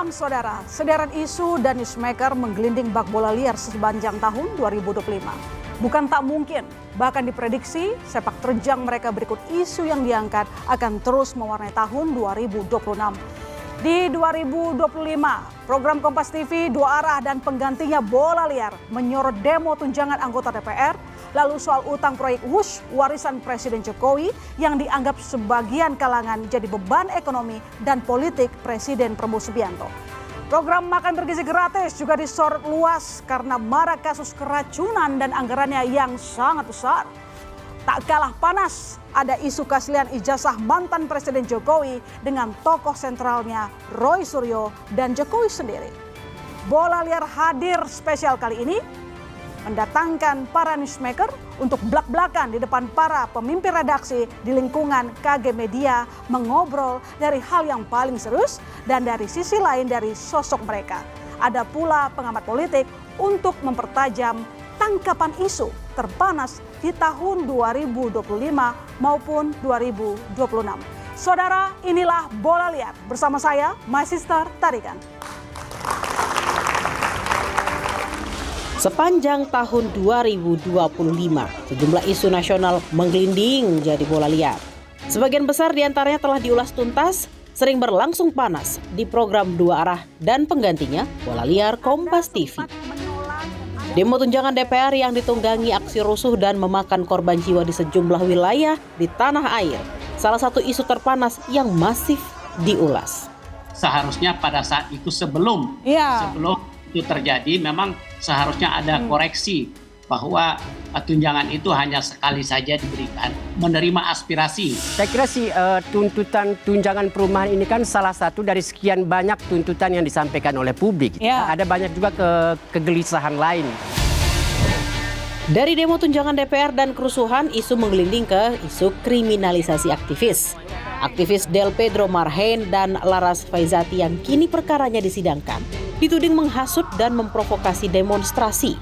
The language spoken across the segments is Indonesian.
Malam saudara, sederet isu dan newsmaker menggelinding bak bola liar sepanjang tahun 2025. Bukan tak mungkin, bahkan diprediksi sepak terjang mereka berikut isu yang diangkat akan terus mewarnai tahun 2026. Di 2025, program Kompas TV Dua Arah dan penggantinya Bola Liar menyorot demo tunjangan anggota DPR, lalu soal utang proyek WUSH warisan Presiden Jokowi yang dianggap sebagian kalangan jadi beban ekonomi dan politik Presiden Prabowo Subianto. Program makan bergizi gratis juga disorot luas karena marak kasus keracunan dan anggarannya yang sangat besar. Tak kalah panas, ada isu keaslian ijazah mantan Presiden Jokowi dengan tokoh sentralnya Roy Suryo dan Jokowi sendiri. Bola Liar hadir spesial kali ini mendatangkan para newsmaker untuk blak-blakan di depan para pemimpin redaksi di lingkungan KG Media, mengobrol dari hal yang paling serius dan dari sisi lain dari sosok mereka. Ada pula pengamat politik untuk mempertajam tangkapan isu terpanas di tahun 2025 maupun 2026. Saudara, inilah Bola Liar bersama saya, My Sister Tarikan. Sepanjang tahun 2025, sejumlah isu nasional menggelinding jadi bola liar. Sebagian besar diantaranya telah diulas tuntas, sering berlangsung panas di program Dua Arah dan penggantinya Bola Liar Kompas TV. Demo tunjangan DPR yang ditunggangi aksi rusuh dan memakan korban jiwa di sejumlah wilayah di tanah air. Salah satu isu terpanas yang masif diulas. Seharusnya pada saat itu sebelum itu terjadi memang seharusnya ada koreksi bahwa tunjangan itu hanya sekali saja diberikan, menerima aspirasi. Saya kira tuntutan tunjangan perumahan ini kan salah satu dari sekian banyak tuntutan yang disampaikan oleh publik. Ada banyak juga kegelisahan lain. Dari demo tunjangan DPR dan kerusuhan, isu menggelinding ke isu kriminalisasi aktivis. Aktivis Del Pedro Marhen dan Laras Faizati yang kini perkaranya disidangkan, dituding menghasut dan memprovokasi demonstrasi.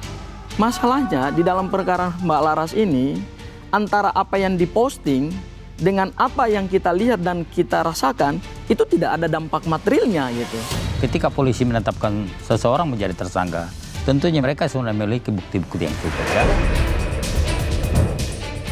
Masalahnya di dalam perkara Mbak Laras ini, antara apa yang diposting dengan apa yang kita lihat dan kita rasakan, itu tidak ada dampak materialnya gitu. Ketika polisi menetapkan seseorang menjadi tersangka, tentunya mereka sudah memiliki bukti-bukti yang cukup. Ya?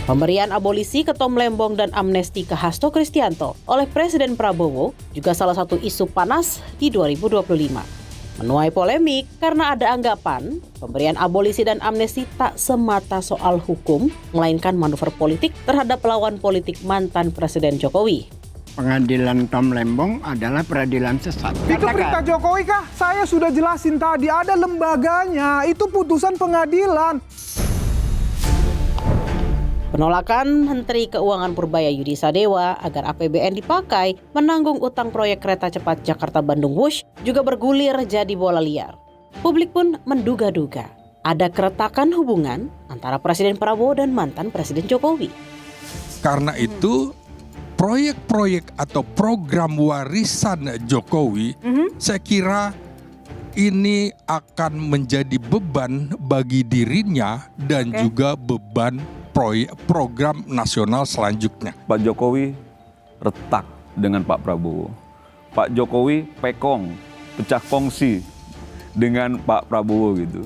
Pemberian abolisi Ketom Lembong dan amnesti ke Hasto Kristianto oleh Presiden Prabowo juga salah satu isu panas di 2025. Menuai polemik karena ada anggapan pemberian abolisi dan amnesti tak semata soal hukum, melainkan manuver politik terhadap lawan politik mantan Presiden Jokowi. Pengadilan Tom Lembong adalah peradilan sesat. Itu perintah Jokowi kah? Saya sudah jelasin tadi, ada lembaganya, itu putusan pengadilan. Penolakan Menteri Keuangan Purbaya Yudi Sadewa agar APBN dipakai menanggung utang proyek kereta cepat Jakarta-Bandung WUSH juga bergulir jadi bola liar. Publik pun menduga-duga ada keretakan hubungan antara Presiden Prabowo dan mantan Presiden Jokowi. Karena itu proyek-proyek atau program warisan Jokowi, saya kira ini akan menjadi beban bagi dirinya dan juga beban program nasional selanjutnya. Pak Jokowi retak dengan Pak Prabowo. Pak Jokowi pekong, pecah kongsi dengan Pak Prabowo gitu.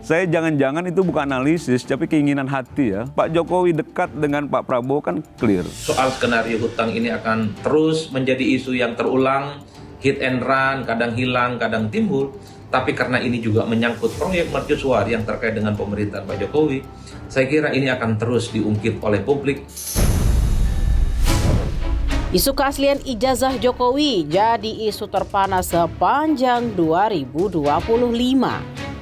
Saya jangan-jangan itu bukan analisis, tapi keinginan hati ya. Pak Jokowi dekat dengan Pak Prabowo kan clear. Soal skenario hutang ini akan terus menjadi isu yang terulang, hit and run, kadang hilang, kadang timbul. Tapi karena ini juga menyangkut proyek mercusuar yang terkait dengan pemerintahan Pak Jokowi, saya kira ini akan terus diungkit oleh publik. Isu keaslian ijazah Jokowi jadi isu terpanas sepanjang 2025.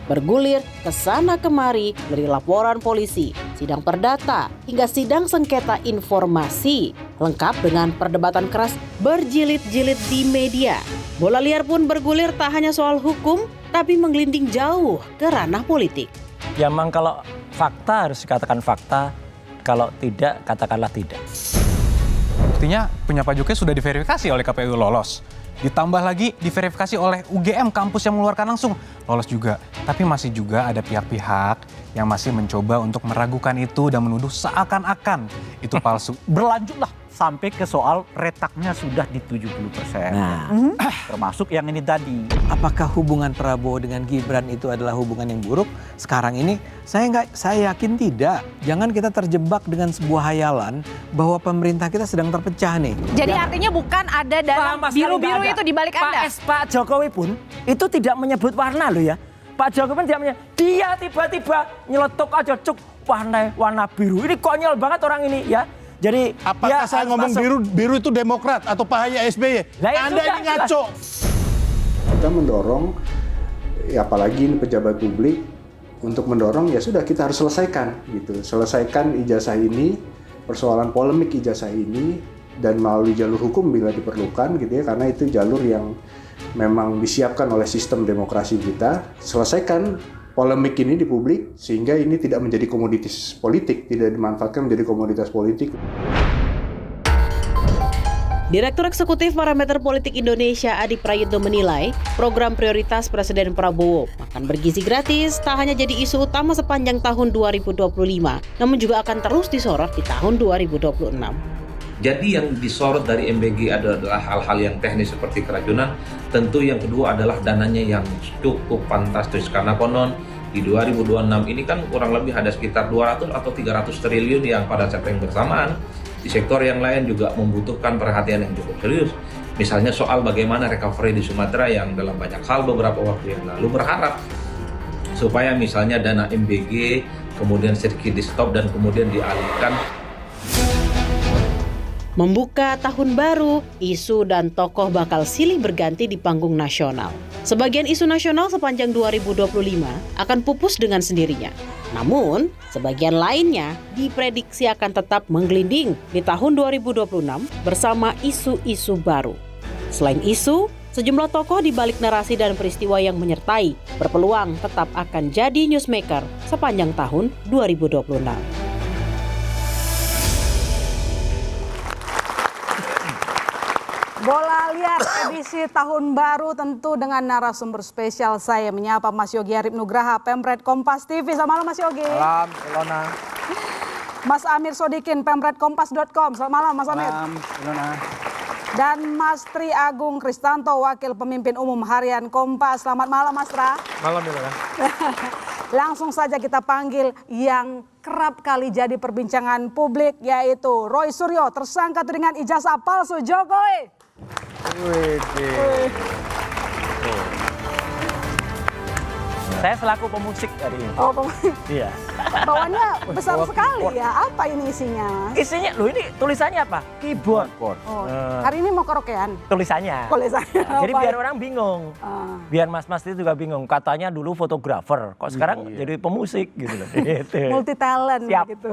Bergulir ke sana kemari dari laporan polisi, sidang perdata, hingga sidang sengketa informasi. Lengkap dengan perdebatan keras berjilid-jilid di media. Bola liar pun bergulir tak hanya soal hukum, tapi menggelinding jauh ke ranah politik. Ya memang kalau fakta harus dikatakan fakta, kalau tidak katakanlah tidak. Buktinya punya Pak Jokowi sudah diverifikasi oleh KPU lolos. Ditambah lagi diverifikasi oleh UGM, kampus yang mengeluarkan langsung, lolos juga. Tapi masih juga ada pihak-pihak yang masih mencoba untuk meragukan itu dan menuduh seakan-akan itu palsu. Berlanjutlah sampai ke soal retaknya sudah di 70%. Nah, termasuk yang ini tadi. Apakah hubungan Prabowo dengan Gibran itu adalah hubungan yang buruk? Sekarang ini saya yakin tidak. Jangan kita terjebak dengan sebuah hayalan bahwa pemerintah kita sedang terpecah nih. Jadi artinya bukan ada dalam biru-biru itu di balik Anda. Pak Jokowi pun itu tidak menyebut warna loh ya. Pak Jokowi pun dia tiba-tiba nyeletuk aja cuk warna biru. Ini konyol banget orang ini ya. Jadi apakah saya ngomong biru itu Demokrat atau Pak SBY? Anda ini ngaco. Kita mendorong, ya apalagi ini pejabat publik, untuk mendorong ya sudah kita harus selesaikan gitu. Selesaikan ijazah ini, persoalan polemik ijazah ini, dan melalui jalur hukum bila diperlukan gitu ya, karena itu jalur yang memang disiapkan oleh sistem demokrasi kita. Selesaikan polemik ini di publik sehingga ini tidak menjadi komoditas politik, tidak dimanfaatkan menjadi komoditas politik. Direktur Eksekutif Parameter Politik Indonesia Adi Prayitno menilai program prioritas Presiden Prabowo makan bergizi gratis tak hanya jadi isu utama sepanjang tahun 2025, namun juga akan terus disorot di tahun 2026. Jadi yang disorot dari MBG adalah hal-hal yang teknis seperti keracunan. Tentu yang kedua adalah dananya yang cukup fantastis. Karena konon di 2026 ini kan kurang lebih ada sekitar 200 atau 300 triliun yang pada saat yang bersamaan di sektor yang lain juga membutuhkan perhatian yang cukup serius. Misalnya soal bagaimana recovery di Sumatera yang dalam banyak hal beberapa waktu yang lalu berharap supaya misalnya dana MBG kemudian sedikit di stop dan kemudian dialihkan. Membuka tahun baru, isu dan tokoh bakal silih berganti di panggung nasional. Sebagian isu nasional sepanjang 2025 akan pupus dengan sendirinya. Namun, sebagian lainnya diprediksi akan tetap menggelinding di tahun 2026 bersama isu-isu baru. Selain isu, sejumlah tokoh di balik narasi dan peristiwa yang menyertai berpeluang tetap akan jadi newsmaker sepanjang tahun 2026. Bola Liar edisi tahun baru tentu dengan narasumber spesial. Saya menyapa Mas Yogi Arif Nugraha, Pemret Kompas TV. Selamat malam Mas Yogi. Salam, Ilona. Mas Amir Sodikin, pemretkompas.com. Selamat malam Mas Amir. Salam, Ilona. Dan Mas Tri Agung Kristanto, Wakil Pemimpin Umum Harian Kompas. Selamat malam Mas Tra. Malam Ilona. Langsung saja kita panggil yang kerap kali jadi perbincangan publik, yaitu Roy Suryo, tersangka tudingan ijazah palsu Jokowi. Saya selaku pemusik hari ini. Oh, pemusik. Iya. Bawahnya besar sekali ya. Apa ini isinya? Isinya, loh ini tulisannya apa? Keyboard. Oh, hari ini mau karaokean? Tulisannya. Tulisannya. Jadi biar orang bingung. Biar mas-mas itu juga bingung. Katanya dulu fotografer, kok sekarang jadi pemusik gitu loh. Multi talent gitu.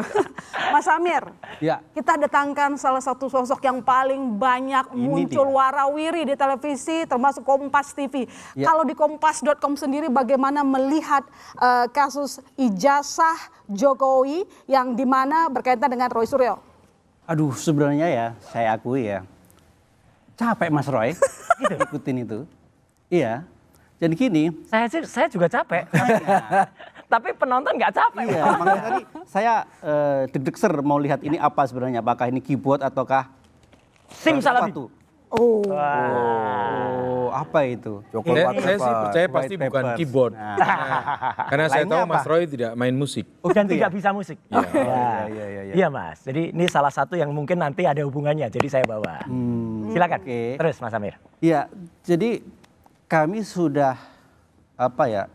Mas Amir, ya. Kita datangkan salah satu sosok yang paling banyak muncul warawiri di televisi, termasuk Kompas TV. Ya. Kalau di kompas.com sendiri bagaimana melihat kasus ijazah Jokowi yang dimana berkaitan dengan Roy Suryo? Aduh, sebenarnya ya saya akui ya capek Mas Roy ikutin itu. Iya. Jadi gini. Saya juga capek. Tapi penonton nggak capek. Iya, makanya tadi saya deg-degser mau lihat ini apa sebenarnya. Apakah ini keyboard ataukah simsalabim? Oh, apa itu? Saya sih percaya pasti bukan keyboard. Karena saya tahu Mas Roy tidak main musik. Dan tidak bisa musik. Iya Mas, jadi ini salah satu yang mungkin nanti ada hubungannya, jadi saya bawa. Silakan, terus Mas Amir. Iya, jadi kami sudah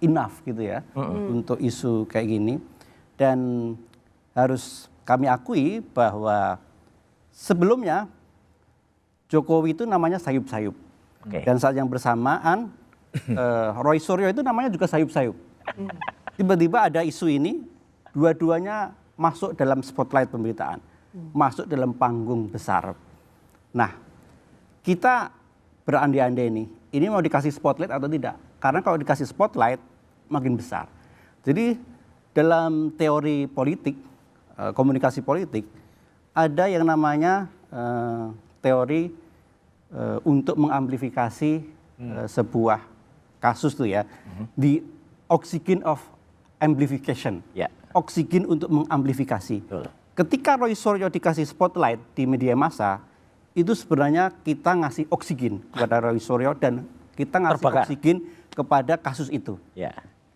enough gitu ya untuk isu kayak gini. Dan harus kami akui bahwa sebelumnya Jokowi itu namanya sayup-sayup. Dan saat yang bersamaan Roy Suryo itu namanya juga sayup-sayup. Tiba-tiba ada isu ini, dua-duanya masuk dalam spotlight pemberitaan. Masuk dalam panggung besar. Nah, kita berandai-andai ini mau dikasih spotlight atau tidak. Karena kalau dikasih spotlight makin besar. Jadi dalam teori politik, komunikasi politik, ada yang namanya teori untuk mengamplifikasi sebuah kasus tuh ya, di oxygen of amplification, oksigen untuk mengamplifikasi. ketika Roy Suryo dikasih spotlight di media massa, itu sebenarnya kita ngasih oksigen kepada Roy Suryo dan kita ngasih oksigen kepada kasus itu.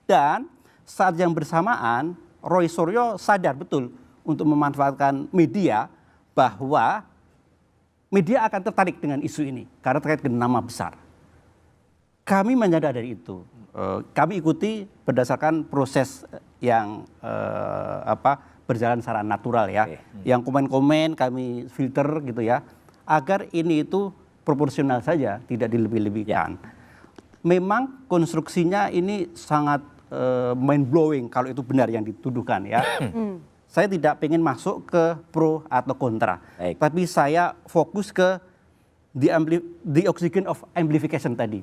Dan saat yang bersamaan, Roy Suryo sadar betul untuk memanfaatkan media bahwa media akan tertarik dengan isu ini karena terkait dengan nama besar. Kami menyadari itu. Kami ikuti berdasarkan proses yang berjalan secara natural ya. Yang komen-komen kami filter gitu ya, agar ini itu proporsional saja, tidak dilebih-lebihkan. Memang konstruksinya ini sangat mind blowing kalau itu benar yang dituduhkan ya. Saya tidak ingin masuk ke pro atau kontra, tapi saya fokus ke the oxygen of amplification tadi,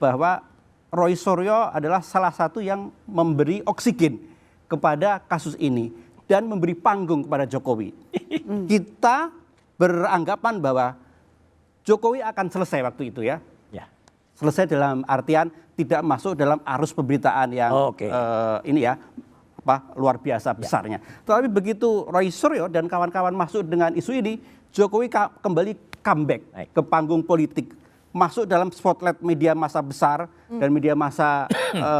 bahwa Roy Suryo adalah salah satu yang memberi oksigen kepada kasus ini dan memberi panggung kepada Jokowi. Kita beranggapan bahwa Jokowi akan selesai waktu itu ya. Selesai dalam artian tidak masuk dalam arus pemberitaan yang ini ya, luar biasa besarnya. Tapi begitu Roy Suryo dan kawan-kawan masuk dengan isu ini, Jokowi kembali comeback ke panggung politik, masuk dalam spotlight media massa besar dan media massa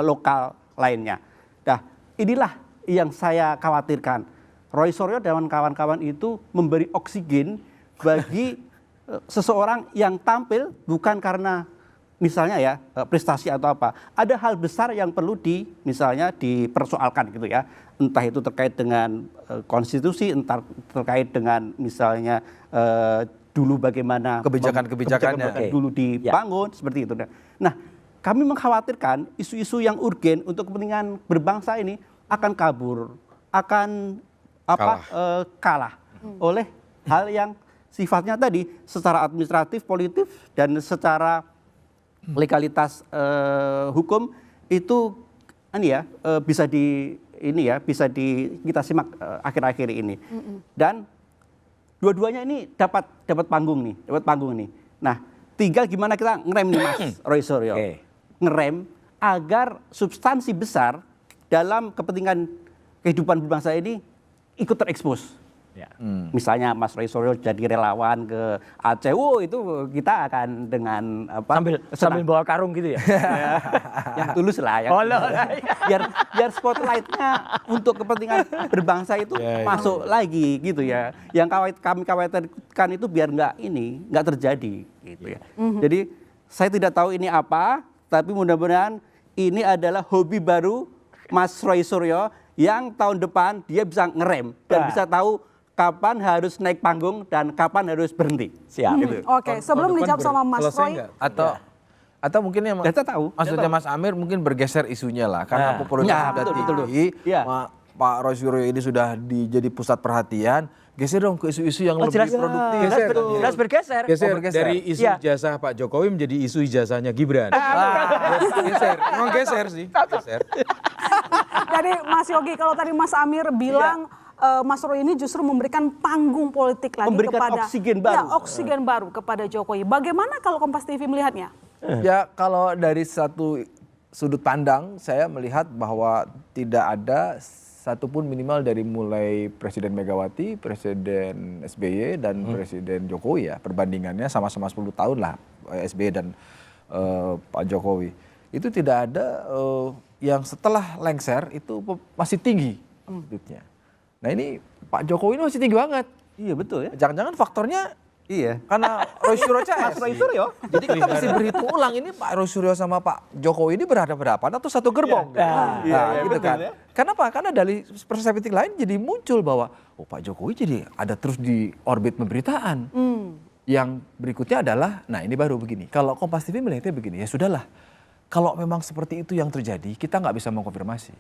lokal lainnya. Nah, inilah yang saya khawatirkan. Roy Suryo dan kawan-kawan itu memberi oksigen bagi seseorang yang tampil bukan karena misalnya ya prestasi atau apa. Ada hal besar yang perlu misalnya dipersoalkan gitu ya. Entah itu terkait dengan konstitusi, entah terkait dengan misalnya dulu bagaimana kebijakan-kebijakannya dulu dibangun seperti itu. Nah, kami mengkhawatirkan isu-isu yang urgen untuk kepentingan berbangsa ini akan kabur, akan kalah oleh hal yang sifatnya tadi secara administratif, politik dan secara legalitas hukum itu bisa kita simak akhir-akhir ini. Dan dua-duanya ini dapat panggung nih. Nah, tinggal gimana kita ngerem nih Mas Roy Suryo. Ngerem agar substansi besar dalam kepentingan kehidupan berbangsa ini ikut terekspos. Misalnya Mas Roy Suryo jadi relawan ke Aceh, itu kita akan dengan sambil bawa karung gitu ya. Yang tulus lah ya. Biar spotlightnya untuk kepentingan berbangsa itu masuk lagi gitu ya. Yang kami khawatirkan itu biar nggak terjadi gitu ya. Jadi saya tidak tahu ini apa, tapi mudah-mudahan ini adalah hobi baru Mas Roy Suryo yang tahun depan dia bisa ngerem dan bisa tahu kapan harus naik panggung dan kapan harus berhenti. Siap. Gitu. Oke, sebelum dijawab sama Mas Roy, atau mungkin yang maksudnya Mas Amir mungkin bergeser isunya lah karena popularitas sudah tinggi, Pak Roy Suryo ini sudah jadi pusat perhatian. Geser dong ke isu-isu yang lebih produktif. Jelas bergeser. Dari isu ijazah Pak Jokowi menjadi isu ijazahnya Gibran. Geser, emang geser sih. Jadi Mas Yogi, kalau tadi Mas Amir bilang Mas Roy ini justru memberikan panggung politik lagi kepada oksigen baru kepada Jokowi. Bagaimana kalau Kompas TV melihatnya? Ya, kalau dari satu sudut pandang saya melihat bahwa tidak ada satupun minimal dari mulai Presiden Megawati, Presiden SBY dan Presiden Jokowi ya, perbandingannya sama-sama 10 tahun lah SBY dan Pak Jokowi. Itu tidak ada yang setelah lengser itu masih tinggi duitnya. Nah ini Pak Jokowi ini masih tinggi banget. Iya betul ya. Jangan-jangan faktornya karena Roy Suryo CS. Jadi kita mesti berhitung ulang ini Pak Roy Suryo sama Pak Jokowi ini berhadapan atau satu gerbong. Gitu kan. Ya. Kenapa? Karena dari perspektif lain jadi muncul bahwa Pak Jokowi jadi ada terus di orbit pemberitaan. Yang berikutnya adalah, nah ini baru begini. Kalau Kompas TV melihatnya begini, ya sudahlah. Kalau memang seperti itu yang terjadi, kita nggak bisa mengkonfirmasi.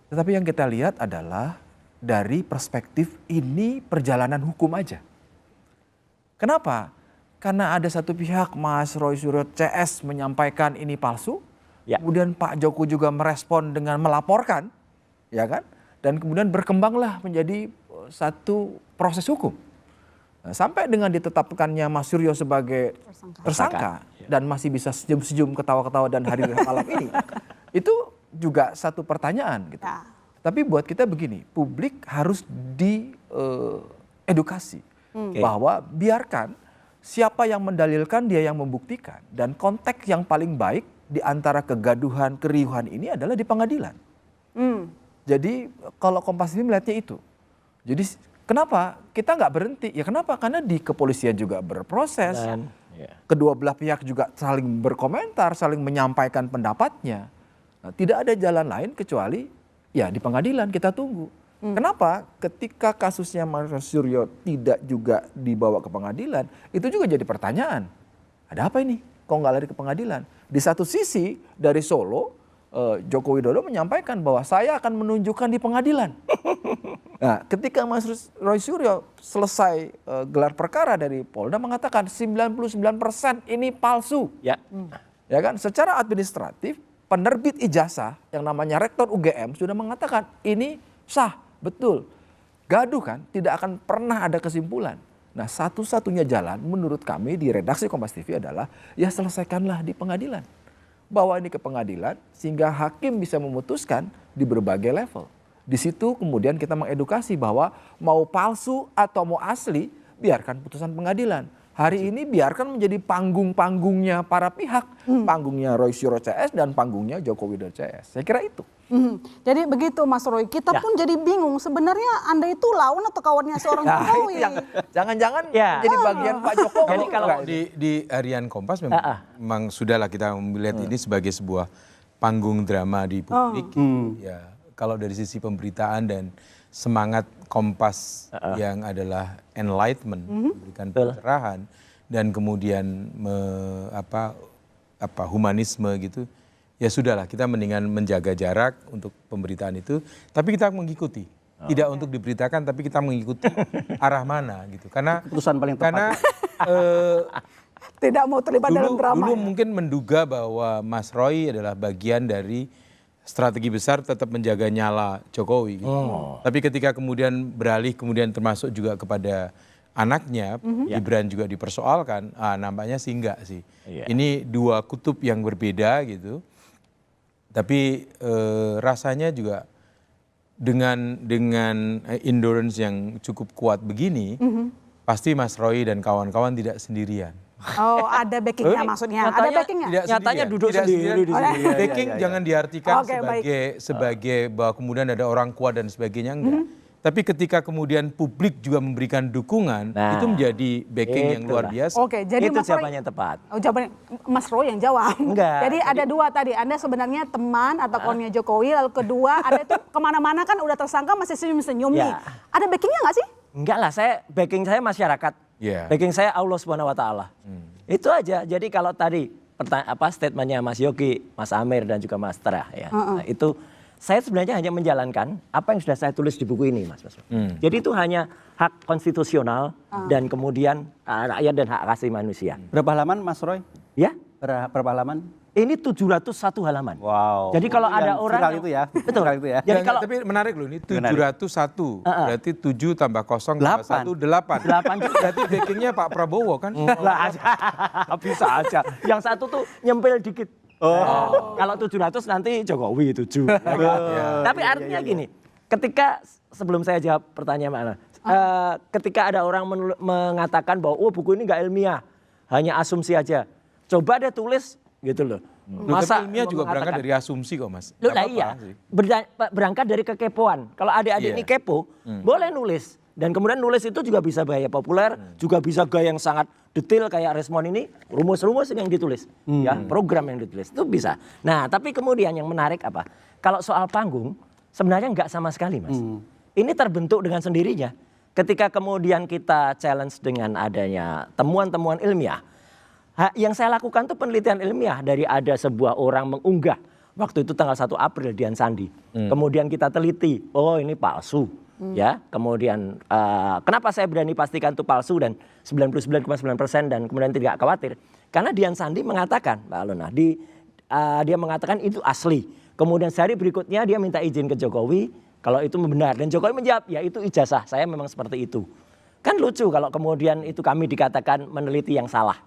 Tetapi yang kita lihat adalah dari perspektif ini perjalanan hukum aja. Kenapa? Karena ada satu pihak Mas Roy Suryo CS menyampaikan ini palsu, kemudian Pak Jokowi juga merespon dengan melaporkan, ya kan? Dan kemudian berkembanglah menjadi satu proses hukum. Nah, sampai dengan ditetapkannya Mas Suryo sebagai tersangka dan masih bisa senyum-senyum, ketawa-ketawa dan hari malam ini, itu juga satu pertanyaan gitu. Tapi buat kita begini, publik harus diedukasi bahwa biarkan siapa yang mendalilkan dia yang membuktikan, dan konteks yang paling baik di antara kegaduhan, keriuhan ini adalah di pengadilan. Jadi kalau Kompas TV melihatnya itu. Jadi kenapa kita nggak berhenti? Ya kenapa? Karena di kepolisian juga berproses. Kedua belah pihak juga saling berkomentar, saling menyampaikan pendapatnya. Nah, tidak ada jalan lain kecuali ya di pengadilan kita tunggu. Kenapa? Ketika kasusnya Mas Suryo tidak juga dibawa ke pengadilan, itu juga jadi pertanyaan. Ada apa ini? Kok nggak lari ke pengadilan? Di satu sisi dari Solo, Joko Widodo menyampaikan bahwa saya akan menunjukkan di pengadilan. Nah, ketika Mas Roy Suryo selesai gelar perkara dari Polda mengatakan 99% ini palsu. Ya kan? Secara administratif, penerbit ijazah yang namanya Rektor UGM sudah mengatakan ini sah, betul. Gaduh kan, tidak akan pernah ada kesimpulan. Nah, satu-satunya jalan menurut kami di redaksi Kompas TV adalah ya selesaikanlah di pengadilan. Bawa ini ke pengadilan sehingga hakim bisa memutuskan di berbagai level. Di situ kemudian kita mengedukasi bahwa mau palsu atau mau asli, biarkan putusan pengadilan. Hari ini biarkan menjadi panggung-panggungnya para pihak, panggungnya Roy Suryo CS dan panggungnya Joko Widodo CS. Saya kira itu. Jadi begitu Mas Roy, kita pun jadi bingung sebenarnya Anda itu lawan atau kawannya seorang Jokowi. Jangan-jangan jadi bagian Pak Jokowi. Jadi kalau di harian Kompas memang sudahlah kita melihat ini sebagai sebuah panggung drama di publik. Ya, kalau dari sisi pemberitaan dan semangat Kompas yang adalah enlightenment, memberikan pencerahan dan kemudian humanisme gitu. Ya sudahlah, kita mendingan menjaga jarak untuk pemberitaan itu, tapi kita mengikuti. Tidak untuk diberitakan, tapi kita mengikuti arah mana gitu. Karena keputusan paling tepat. Karena tidak mau terlibat dalam drama. Dulu mungkin menduga bahwa Mas Roy adalah bagian dari strategi besar tetap menjaga nyala Jokowi. Gitu. Tapi ketika kemudian beralih, kemudian termasuk juga kepada anaknya, Gibran juga dipersoalkan, nampaknya sih enggak sih. Ini dua kutub yang berbeda gitu. Tapi rasanya juga dengan endurance yang cukup kuat begini, pasti Mas Roy dan kawan-kawan tidak sendirian. Oh, ada backingnya maksudnya? Ada backingnya? Nyatanya duduk sendiri di sini. Backing jangan diartikan sebagai bahwa kemudian ada orang kuat dan sebagainya, enggak. Tapi ketika kemudian publik juga memberikan dukungan, itu menjadi backing yang luar biasa. Oke, jadi itu jawabannya tepat. Oh, jawabannya Mas Roy yang jawab. Enggak. Jadi ada dua tadi, Anda sebenarnya teman atau kawannya Jokowi, lalu kedua Anda itu kemana-mana kan udah tersangka masih senyum-senyum nih. Ada backingnya nggak sih? Enggak lah, backing saya masyarakat. Backing saya Allah Subhanahu Wa Taala. Itu aja. Jadi kalau tadi statementnya Mas Yogi, Mas Amir dan juga Mas Terah ya. Nah, itu saya sebenarnya hanya menjalankan apa yang sudah saya tulis di buku ini, Mas. Jadi itu hanya hak konstitusional dan kemudian rakyat dan hak asasi manusia. Berapa halaman, Mas Roy? Ya? Berapa halaman? Ini 701 halaman. Wow. Jadi kalau ada orang viral itu ya. Betul. Itu ya. Jadi kalau tapi menarik loh, ini 701. Berarti 7 tambah 0 tambah 1 8. 8 berarti backingnya Pak Prabowo kan? Bisa aja. Yang satu tuh nyempil dikit. Kalau 700 nanti Jokowi 7. Tapi artinya gini, ketika sebelum saya jawab pertanyaan ketika ada orang mengatakan bahwa buku ini nggak ilmiah, hanya asumsi aja. Coba deh tulis gitu loh. Masa ilmiah juga berangkat dari asumsi kok, Mas. Loh, iya. Berangkat dari kekepoan. Kalau adik-adik ini kepo, boleh nulis. Dan kemudian nulis itu juga bisa gaya populer, juga bisa gaya yang sangat detail kayak Resmond ini, rumus-rumus yang ditulis, ya, program yang ditulis itu bisa. Nah, tapi kemudian yang menarik apa? Kalau soal panggung, sebenarnya nggak sama sekali, Mas. Ini terbentuk dengan sendirinya. Ketika kemudian kita challenge dengan adanya temuan-temuan ilmiah, yang saya lakukan tuh penelitian ilmiah dari ada sebuah orang mengunggah waktu itu tanggal 1 April Dian Sandi. Kemudian kita teliti, oh ini palsu. Ya, kemudian kenapa saya berani pastikan itu palsu dan 99,9% dan kemudian tidak khawatir? Karena Dian Sandi mengatakan, Mbak Alona, dia mengatakan itu asli. Kemudian sehari berikutnya dia minta izin ke Jokowi kalau itu benar dan Jokowi menjawab, ya itu ijazah saya memang seperti itu. Kan lucu kalau kemudian itu kami dikatakan meneliti yang salah.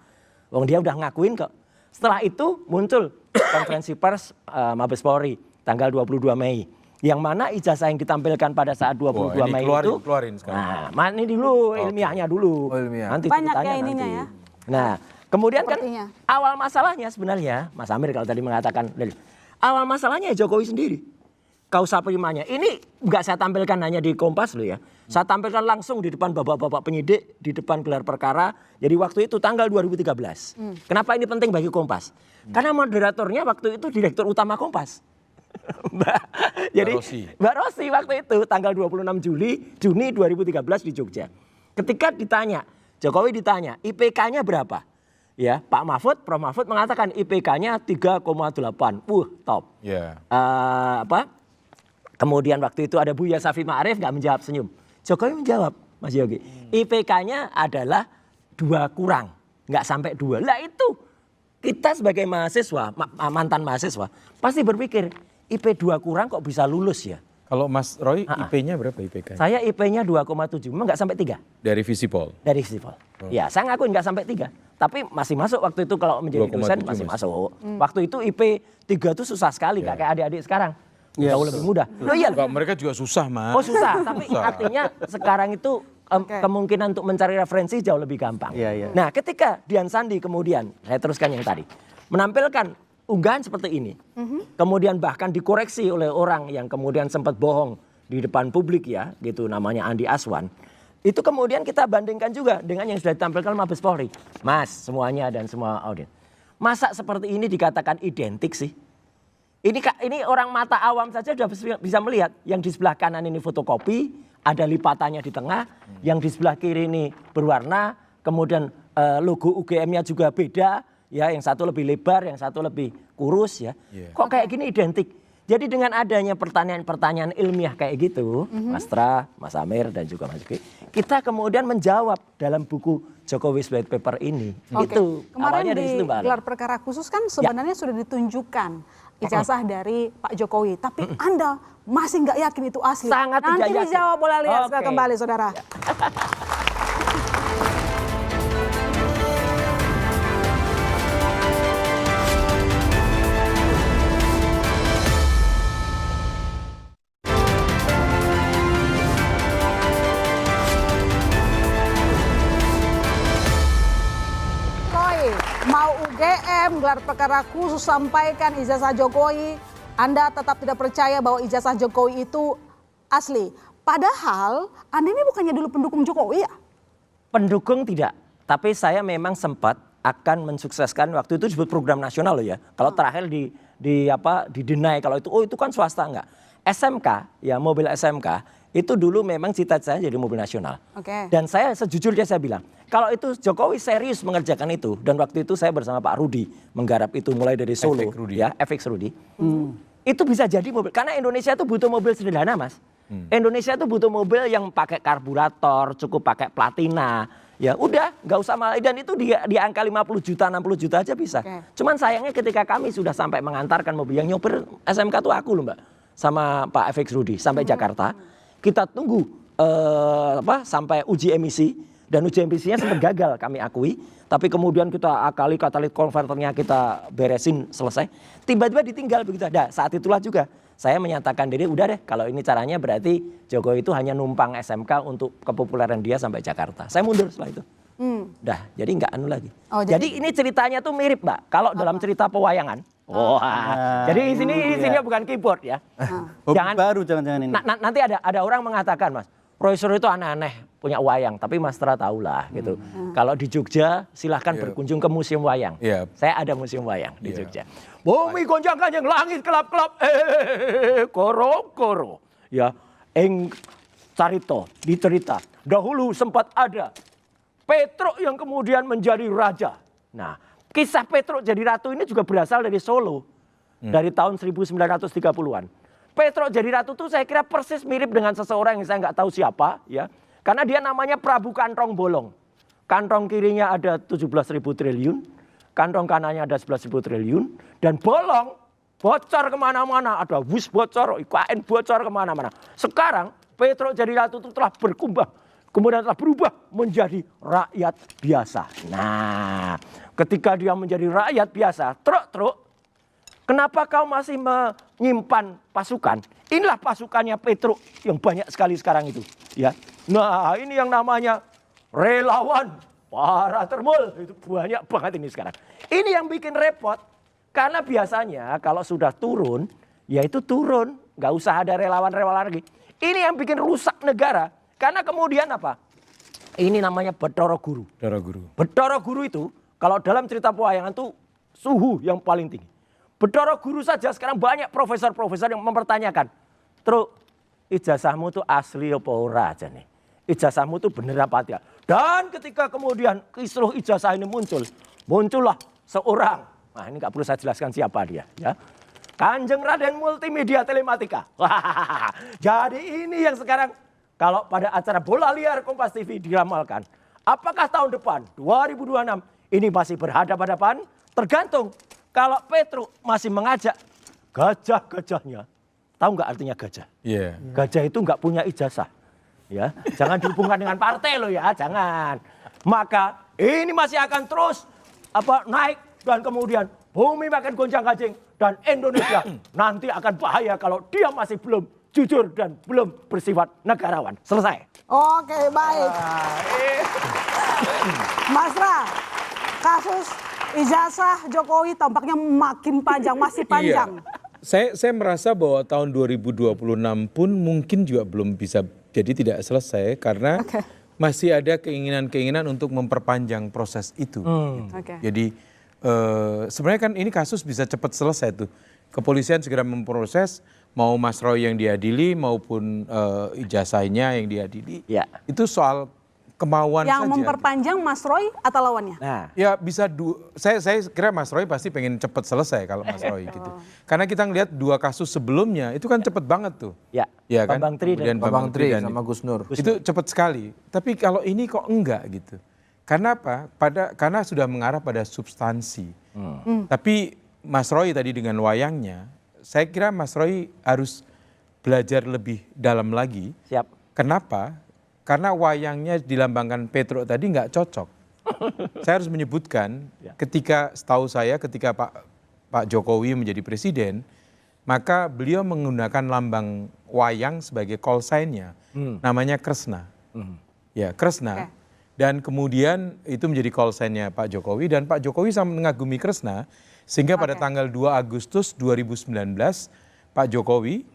Wong dia udah ngakuin kok. Setelah itu muncul konferensi pers Mabes Polri tanggal 22 Mei. Yang mana ijazah yang ditampilkan pada saat 22 Mei itu. Keluarin sekarang. Nah, ini dulu ilmiahnya dulu. Nanti Banyak ceritanya ya ininya nanti. ya. Nah, kemudian Sepertinya. kan awal masalahnya sebenarnya, Mas Amir kalau tadi mengatakan, awal masalahnya Jokowi sendiri. Kausa primanya. Ini nggak saya tampilkan hanya di Kompas loh ya. Saya tampilkan langsung di depan bapak-bapak penyidik, di depan gelar perkara. Jadi waktu itu tanggal 2013. Kenapa ini penting bagi Kompas? Karena moderatornya waktu itu Direktur Utama Kompas. Mbak Rosi waktu itu tanggal 26 Juni 2013 di Jogja. Ketika ditanya, Jokowi ditanya, IPK-nya berapa? Ya, Prof Mahfud mengatakan IPK-nya 3,8. Top. Yeah. Kemudian waktu itu ada Buya Safi Ma'arif nggak menjawab, senyum. Jokowi menjawab, Mas Yogi, IPK-nya adalah 2 kurang, nggak sampai 2. Lah itu kita sebagai mahasiswa, mantan mahasiswa, pasti berpikir IP 2 kurang kok bisa lulus ya? Kalau Mas Roy, IP-nya berapa IP-nya? Saya IP-nya 2,7, memang nggak sampai 3. Dari Visipol? Dari Visipol. Ya, saya ngakuin nggak sampai 3. Tapi masih masuk waktu itu kalau menjadi dosen masih masuk. Waktu itu IP 3 itu susah sekali, nggak kayak adik-adik sekarang. Jauh lebih mudah. Loh, iya. Mereka juga susah, Mas. Oh susah, tapi artinya sekarang itu kemungkinan untuk mencari referensi jauh lebih gampang. Nah, ketika Dian Sandi kemudian, saya teruskan yang tadi, menampilkan unggahan seperti ini, kemudian bahkan dikoreksi oleh orang yang kemudian sempat bohong di depan publik ya, gitu namanya Andi Aswan. Itu kemudian kita bandingkan juga dengan yang sudah ditampilkan Mabes Polri. Mas, semuanya dan semua audit. Masa seperti ini dikatakan identik sih? Ini orang mata awam saja sudah bisa melihat. Yang di sebelah kanan ini fotokopi, ada lipatannya di tengah. Yang di sebelah kiri ini berwarna, kemudian logo UGM-nya juga beda. Ya, yang satu lebih lebar, yang satu lebih kurus ya. Kok kayak gini identik? Jadi dengan adanya pertanyaan-pertanyaan ilmiah kayak gitu, Mas Tra, Mas Amir dan juga Mas Yogi, kita kemudian menjawab dalam buku Jokowi's White Paper ini. Itu kemarin awalnya dari situ, Mbak. Gelar perkara khusus kan sebenarnya sudah ditunjukkan ijazah dari Pak Jokowi, tapi Anda masih nggak yakin itu asli. Sangat Nanti tidak yakin. dijawab, boleh lihat kembali, saudara. Mau UGM, gelar perkara khusus sampaikan ijazah Jokowi, Anda tetap tidak percaya bahwa ijazah Jokowi itu asli. Padahal Anda ini bukannya dulu pendukung Jokowi ya? Pendukung tidak, tapi saya memang sempat akan mensukseskan waktu itu disebut program nasional loh ya. Kalau terakhir di-deny kalau itu kan swasta enggak. SMK, ya mobil SMK itu dulu memang cita-citanya jadi mobil nasional. Dan saya sejujurnya saya bilang, kalau itu Jokowi serius mengerjakan itu, dan waktu itu saya bersama Pak Rudi menggarap itu mulai dari Solo, FX Rudi. Itu bisa jadi mobil, karena Indonesia itu butuh mobil sederhana, Mas. Indonesia itu butuh mobil yang pakai karburator, cukup pakai platina. Ya udah, nggak usah malah, dan itu di angka 50 juta, 60 juta aja bisa. Cuman sayangnya ketika kami sudah sampai mengantarkan mobil, yang nyopir SMK tuh aku loh Mbak, sama Pak FX Rudi sampai Jakarta. Kita tunggu sampai uji emisi, dan uji emisinya sempat gagal kami akui, tapi kemudian kita akali katalit konverternya kita beresin selesai, tiba-tiba ditinggal begitu. Nah, saat itulah juga saya menyatakan diri, udah deh kalau ini caranya berarti Jokowi itu hanya numpang SMK untuk kepopuleran dia sampai Jakarta. Saya mundur setelah itu. Dah, jadi nggak anu lagi. Jadi ini ceritanya tuh mirip Mbak, kalau dalam cerita pewayangan. Jadi di sini bukan keyboard ya. Jangan baru jangan-jangan ini. Nanti ada orang mengatakan Mas, Roy Suryo itu aneh-aneh punya wayang, tapi Mas Tra tahulah gitu. Kalau di Jogja silahkan berkunjung ke museum wayang. Saya ada museum wayang di Jogja. Bumi gonjang-ganjing, langit kelap-kelap, koro-koro. Ya, ing carito dicerita. Dahulu sempat ada Petruk yang kemudian menjadi raja. Nah, kisah Petruk jadi ratu ini juga berasal dari Solo. Dari tahun 1930-an. Petruk jadi ratu itu saya kira persis mirip dengan seseorang yang saya nggak tahu siapa. Ya, karena dia namanya Prabu Kantong Bolong. Kantong kirinya ada 17.000 triliun. Kantong kanannya ada 11.000 triliun. Dan bolong bocor kemana-mana. Ada wis bocor, IKN bocor kemana-mana. Sekarang Petruk jadi ratu itu telah berkembang. Kemudian telah berubah menjadi rakyat biasa. Nah, ketika dia menjadi rakyat biasa, truk Kenapa kau masih menyimpan pasukan? Inilah pasukannya Petruk yang banyak sekali sekarang itu. Ya. Nah ini yang namanya relawan para termul. Itu banyak banget ini sekarang. Ini yang bikin repot. Karena biasanya kalau sudah turun, ya itu turun. Nggak usah ada relawan-relawan lagi. Ini yang bikin rusak negara. Karena kemudian apa? Ini namanya Bathara Guru. Bathara Guru. Bathara Guru itu kalau dalam cerita pewayangan itu suhu yang paling tinggi. Bathara Guru saja sekarang banyak profesor-profesor yang mempertanyakan. Terus ijazahmu itu asli apa ora aja nih? Ijazahmu itu bener apa tidak? Dan ketika kemudian kisruh ijazah ini muncullah seorang. Nah ini nggak perlu saya jelaskan siapa dia. Ya. Kanjeng Raden Multimedia Telematika. Jadi ini yang sekarang kalau pada acara Bola Liar Kompas TV diramalkan. Apakah tahun depan 2026 ini masih berhadapan-hadapan? Tergantung. Kalau Petruk masih mengajak gajah-gajahnya. Tahu nggak artinya gajah? Iya. Gajah itu nggak punya ijazah. Ya, jangan dihubungkan dengan partai loh ya, jangan. Maka ini masih akan terus naik dan kemudian bumi makin gonjang-ganjing dan Indonesia nanti akan bahaya kalau dia masih belum jujur dan belum bersifat negarawan. Selesai. Oke, baik. Mas Ra, kasus ijazah Jokowi tampaknya makin panjang, masih panjang. Iya. Saya merasa bahwa tahun 2026 pun mungkin juga belum bisa jadi tidak selesai karena masih ada keinginan-keinginan untuk memperpanjang proses itu. Gitu. Jadi sebenarnya kan ini kasus bisa cepat selesai tuh. Kepolisian segera memproses mau Mas Roy yang diadili maupun ijazahnya yang diadili. Ya. Itu soal kemauan yang saja. memperpanjang Mas Roy atau lawannya? Nah. Ya bisa saya kira Mas Roy pasti pengen cepat selesai kalau Mas Roy gitu. Karena kita ngelihat 2 kasus sebelumnya itu kan cepat banget tuh. Ya. Ya kan? Bambang Tri dan Bambang Tri sama Gus Nur. Itu cepat sekali. Tapi kalau ini kok enggak gitu. Karena apa? Karena sudah mengarah pada substansi. Tapi Mas Roy tadi dengan wayangnya, saya kira Mas Roy harus belajar lebih dalam lagi. Siap. Kenapa? Karena wayangnya dilambangkan Petruk tadi nggak cocok. Saya harus menyebutkan ketika setahu saya ketika Pak Jokowi menjadi presiden, maka beliau menggunakan lambang wayang sebagai call sign-nya, namanya Kresna. Ya, Kresna. Dan kemudian itu menjadi call sign-nya Pak Jokowi dan Pak Jokowi sangat mengagumi Kresna sehingga pada tanggal 2 Agustus 2019 Pak Jokowi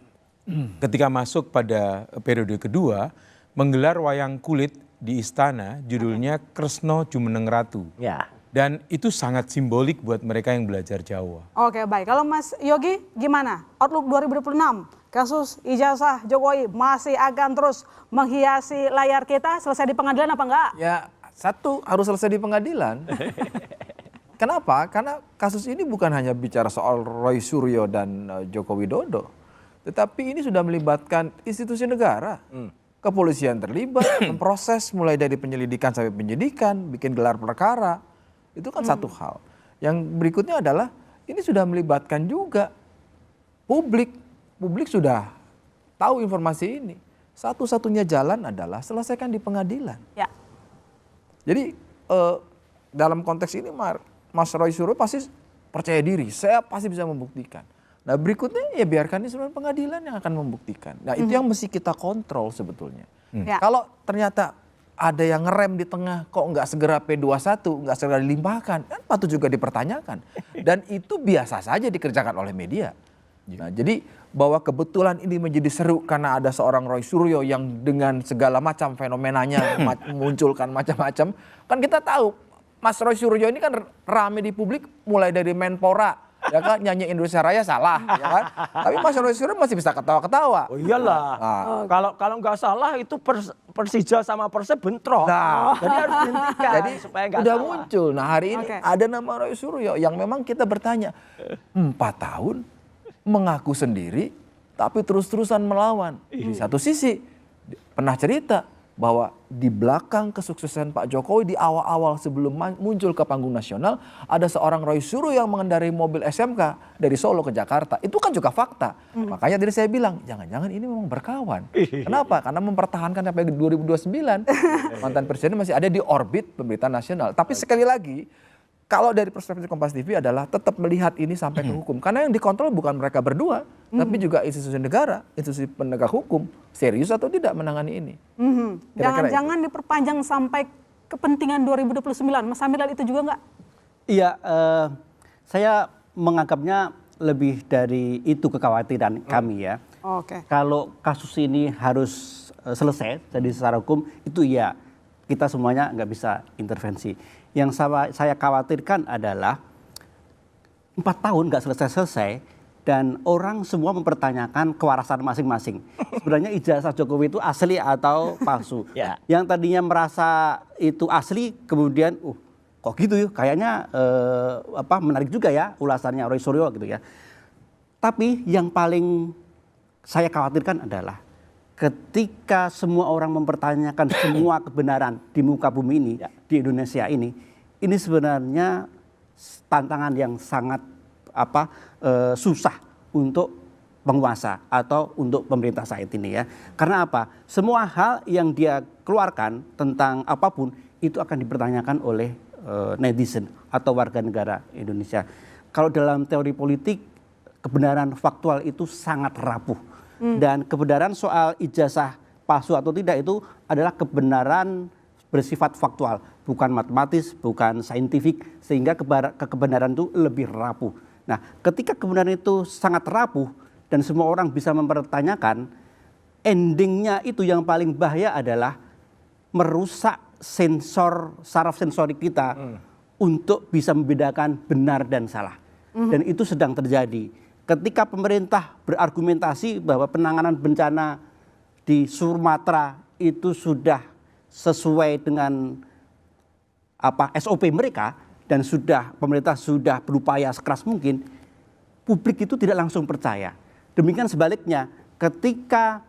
ketika masuk pada periode kedua menggelar wayang kulit di istana judulnya Kresna Jumeneng Ratu. Ya. Dan itu sangat simbolik buat mereka yang belajar Jawa. Oke, baik. Kalau Mas Yogi gimana? Outlook 2026, kasus ijazah Jokowi masih akan terus menghiasi layar kita, selesai di pengadilan apa enggak? Ya, satu harus selesai di pengadilan. Kenapa? Karena kasus ini bukan hanya bicara soal Roy Suryo dan Joko Widodo. Tetapi ini sudah melibatkan institusi negara. Kepolisian terlibat, memproses mulai dari penyelidikan sampai penyidikan, bikin gelar perkara. Itu kan satu hal. Yang berikutnya adalah ini sudah melibatkan juga publik. Publik sudah tahu informasi ini. Satu-satunya jalan adalah selesaikan di pengadilan. Ya. Jadi dalam konteks ini Mas Roy Suryo pasti percaya diri. Saya pasti bisa membuktikan. Nah berikutnya ya biarkan ini sebenarnya pengadilan yang akan membuktikan. Nah itu yang mesti kita kontrol sebetulnya. Ya. Kalau ternyata ada yang ngerem di tengah kok nggak segera P21, nggak segera dilimpahkan, kan patut juga dipertanyakan. Dan itu biasa saja dikerjakan oleh media. Nah jadi bahwa kebetulan ini menjadi seru karena ada seorang Roy Suryo yang dengan segala macam fenomenanya memunculkan macam-macam. Kan kita tahu Mas Roy Suryo ini kan rame di publik mulai dari Menpora. Ya kan nyanyi Indonesia Raya salah, ya kan? Tapi Mas Roy Suryo masih bisa ketawa-ketawa. Oh iyalah. Kalau nggak salah itu Persija sama Persib bentrok. Nah, jadi harus dihentikan. Jadi supaya nggak udah salah. muncul. Nah hari ini ada nama Roy Suryo yang memang kita bertanya 4 tahun mengaku sendiri, tapi terus-terusan melawan. Di satu sisi pernah cerita bahwa di belakang kesuksesan Pak Jokowi di awal-awal sebelum muncul ke panggung nasional, ada seorang Roy Suryo yang mengendarai mobil SMK dari Solo ke Jakarta. Itu kan juga fakta. Makanya tadi saya bilang, jangan-jangan ini memang berkawan. Kenapa? Karena mempertahankan sampai 2029. Mantan presiden masih ada di orbit pemberitaan nasional. Tapi sekali lagi, kalau dari perspektif Kompas TV adalah tetap melihat ini sampai ke hukum. Karena yang dikontrol bukan mereka berdua, tapi juga institusi negara, institusi penegak hukum. Serius atau tidak menangani ini. Jangan-jangan diperpanjang sampai kepentingan 2029. Mas Amir lihat itu juga nggak? Iya, saya menganggapnya lebih dari itu kekhawatiran kami ya. Oke. Kalau kasus ini harus selesai, jadi secara hukum itu ya kita semuanya nggak bisa intervensi. Yang saya khawatirkan adalah 4 tahun nggak selesai-selesai dan orang semua mempertanyakan kewarasan masing-masing. Sebenarnya ijazah Jokowi itu asli atau palsu? Yang tadinya merasa itu asli kemudian kok gitu ya? Kayaknya menarik juga ya ulasannya Roy Suryo gitu ya. Tapi yang paling saya khawatirkan adalah ketika semua orang mempertanyakan semua kebenaran di muka bumi ini, di Indonesia ini sebenarnya tantangan yang sangat susah untuk penguasa atau untuk pemerintah saat ini ya. Karena apa? Semua hal yang dia keluarkan tentang apapun itu akan dipertanyakan oleh netizen atau warga negara Indonesia. Kalau dalam teori politik, kebenaran faktual itu sangat rapuh. Dan kebenaran soal ijazah palsu atau tidak itu adalah kebenaran bersifat faktual, bukan matematis, bukan saintifik, sehingga kebenaran itu lebih rapuh. Nah, ketika kebenaran itu sangat rapuh dan semua orang bisa mempertanyakan, endingnya itu yang paling bahaya adalah merusak saraf sensorik kita untuk bisa membedakan benar dan salah. Dan itu sedang terjadi. Ketika pemerintah berargumentasi bahwa penanganan bencana di Sumatera itu sudah sesuai dengan SOP mereka dan pemerintah sudah berupaya sekeras mungkin, publik itu tidak langsung percaya. Demikian sebaliknya, ketika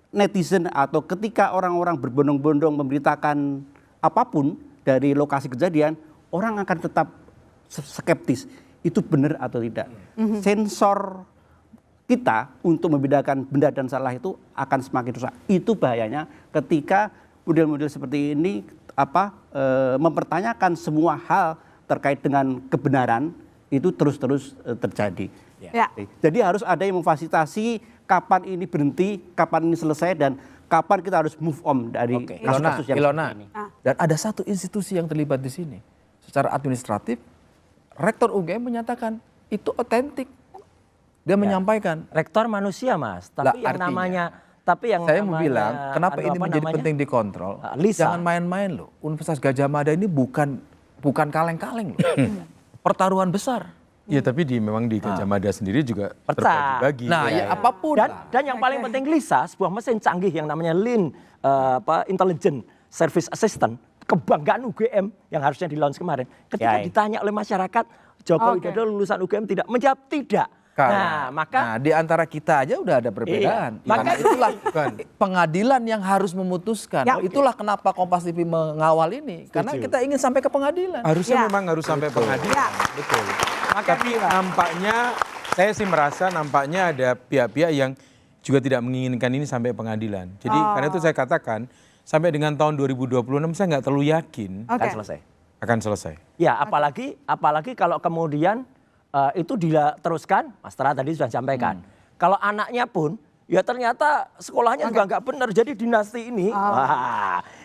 netizen atau ketika orang-orang berbondong-bondong memberitakan apapun dari lokasi kejadian, orang akan tetap skeptis. Itu benar atau tidak. Sensor kita untuk membedakan benar dan salah itu akan semakin rusak. Itu bahayanya ketika model-model seperti ini mempertanyakan semua hal terkait dengan kebenaran itu terus-terus terjadi. Jadi harus ada yang memfasilitasi kapan ini berhenti, kapan ini selesai, dan kapan kita harus move on dari kasus-kasus yang seperti ini. Dan ada satu institusi yang terlibat di sini. Secara administratif, Rektor UGM menyatakan itu otentik. Dia menyampaikan. Rektor manusia, Mas. Tapi yang namanya, saya mau bilang, kenapa ini menjadi penting dikontrol? Jangan main-main loh. Universitas Gadjah Mada ini bukan kaleng-kaleng loh. Pertaruhan besar. Ya, tapi memang di Gadjah Mada sendiri juga terbagi-bagi. Nah, ya apapun. Dan yang paling penting LISA, sebuah mesin canggih yang namanya Lean Intelligent Service Assistant, kebanggaan UGM yang harusnya di-launch kemarin. Ketika ditanya oleh masyarakat, Joko Widodo lulusan UGM tidak, menjawab tidak. Nah, di antara kita aja udah ada perbedaan. Maka itulah pengadilan yang harus memutuskan. Itulah kenapa Kompas TV mengawal ini. Karena kita ingin sampai ke pengadilan. Harusnya memang harus sampai pengadilan. Betul. Tapi nampaknya, saya sih merasa nampaknya ada pihak-pihak yang juga tidak menginginkan ini sampai pengadilan. Jadi karena itu saya katakan, sampai dengan tahun 2026 saya nggak terlalu yakin akan selesai. Ya, apalagi kalau kemudian itu diteruskan, Mas Tera tadi sudah sampaikan. Kalau anaknya pun, ya ternyata sekolahnya juga nggak benar. Jadi dinasti ini,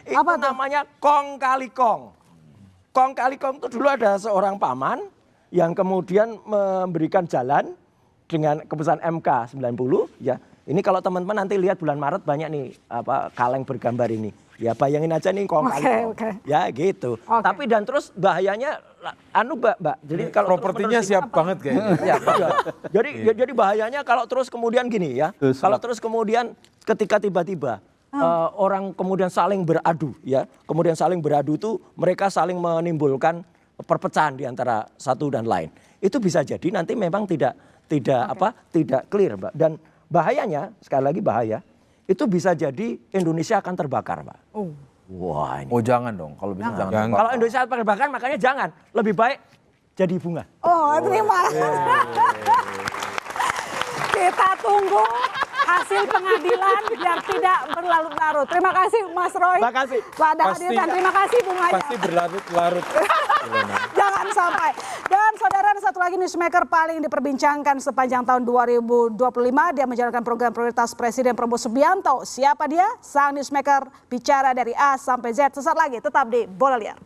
itu namanya kong kali kong. Kong kali kong itu dulu ada seorang paman yang kemudian memberikan jalan dengan keputusan MK 90, ya. Ini kalau teman-teman nanti lihat bulan Maret banyak nih kaleng bergambar ini. Ya bayangin aja nih kong kali kong. Ya gitu. Tapi dan terus bahayanya Mbak. Jadi kalau propertinya siap banget kayaknya. Jadi bahayanya kalau terus kemudian gini ya. Kalau terus kemudian ketika tiba-tiba orang kemudian saling beradu ya. Kemudian saling beradu itu mereka saling menimbulkan perpecahan di antara satu dan lain. Itu bisa jadi nanti memang tidak clear, Mbak. Dan bahayanya, sekali lagi bahaya, itu bisa jadi Indonesia akan terbakar, Pak. Wah, ini. Jangan dong, kalau bisa jangan. Kalau Indonesia terbakar, makanya jangan. Lebih baik jadi bunga. Terima kasih. Kita tunggu hasil pengadilan biar tidak berlarut-larut. Terima kasih Mas Roy. Terima kasih. Pada hadir dan terima kasih bunganya. Pasti berlarut-larut. Jangan sampai. Dan saudara, ada satu lagi newsmaker paling diperbincangkan sepanjang tahun 2025. Dia menjalankan program prioritas Presiden Prabowo Subianto. Siapa dia? Sang newsmaker bicara dari A sampai Z. Sesaat lagi tetap di Bola Liar.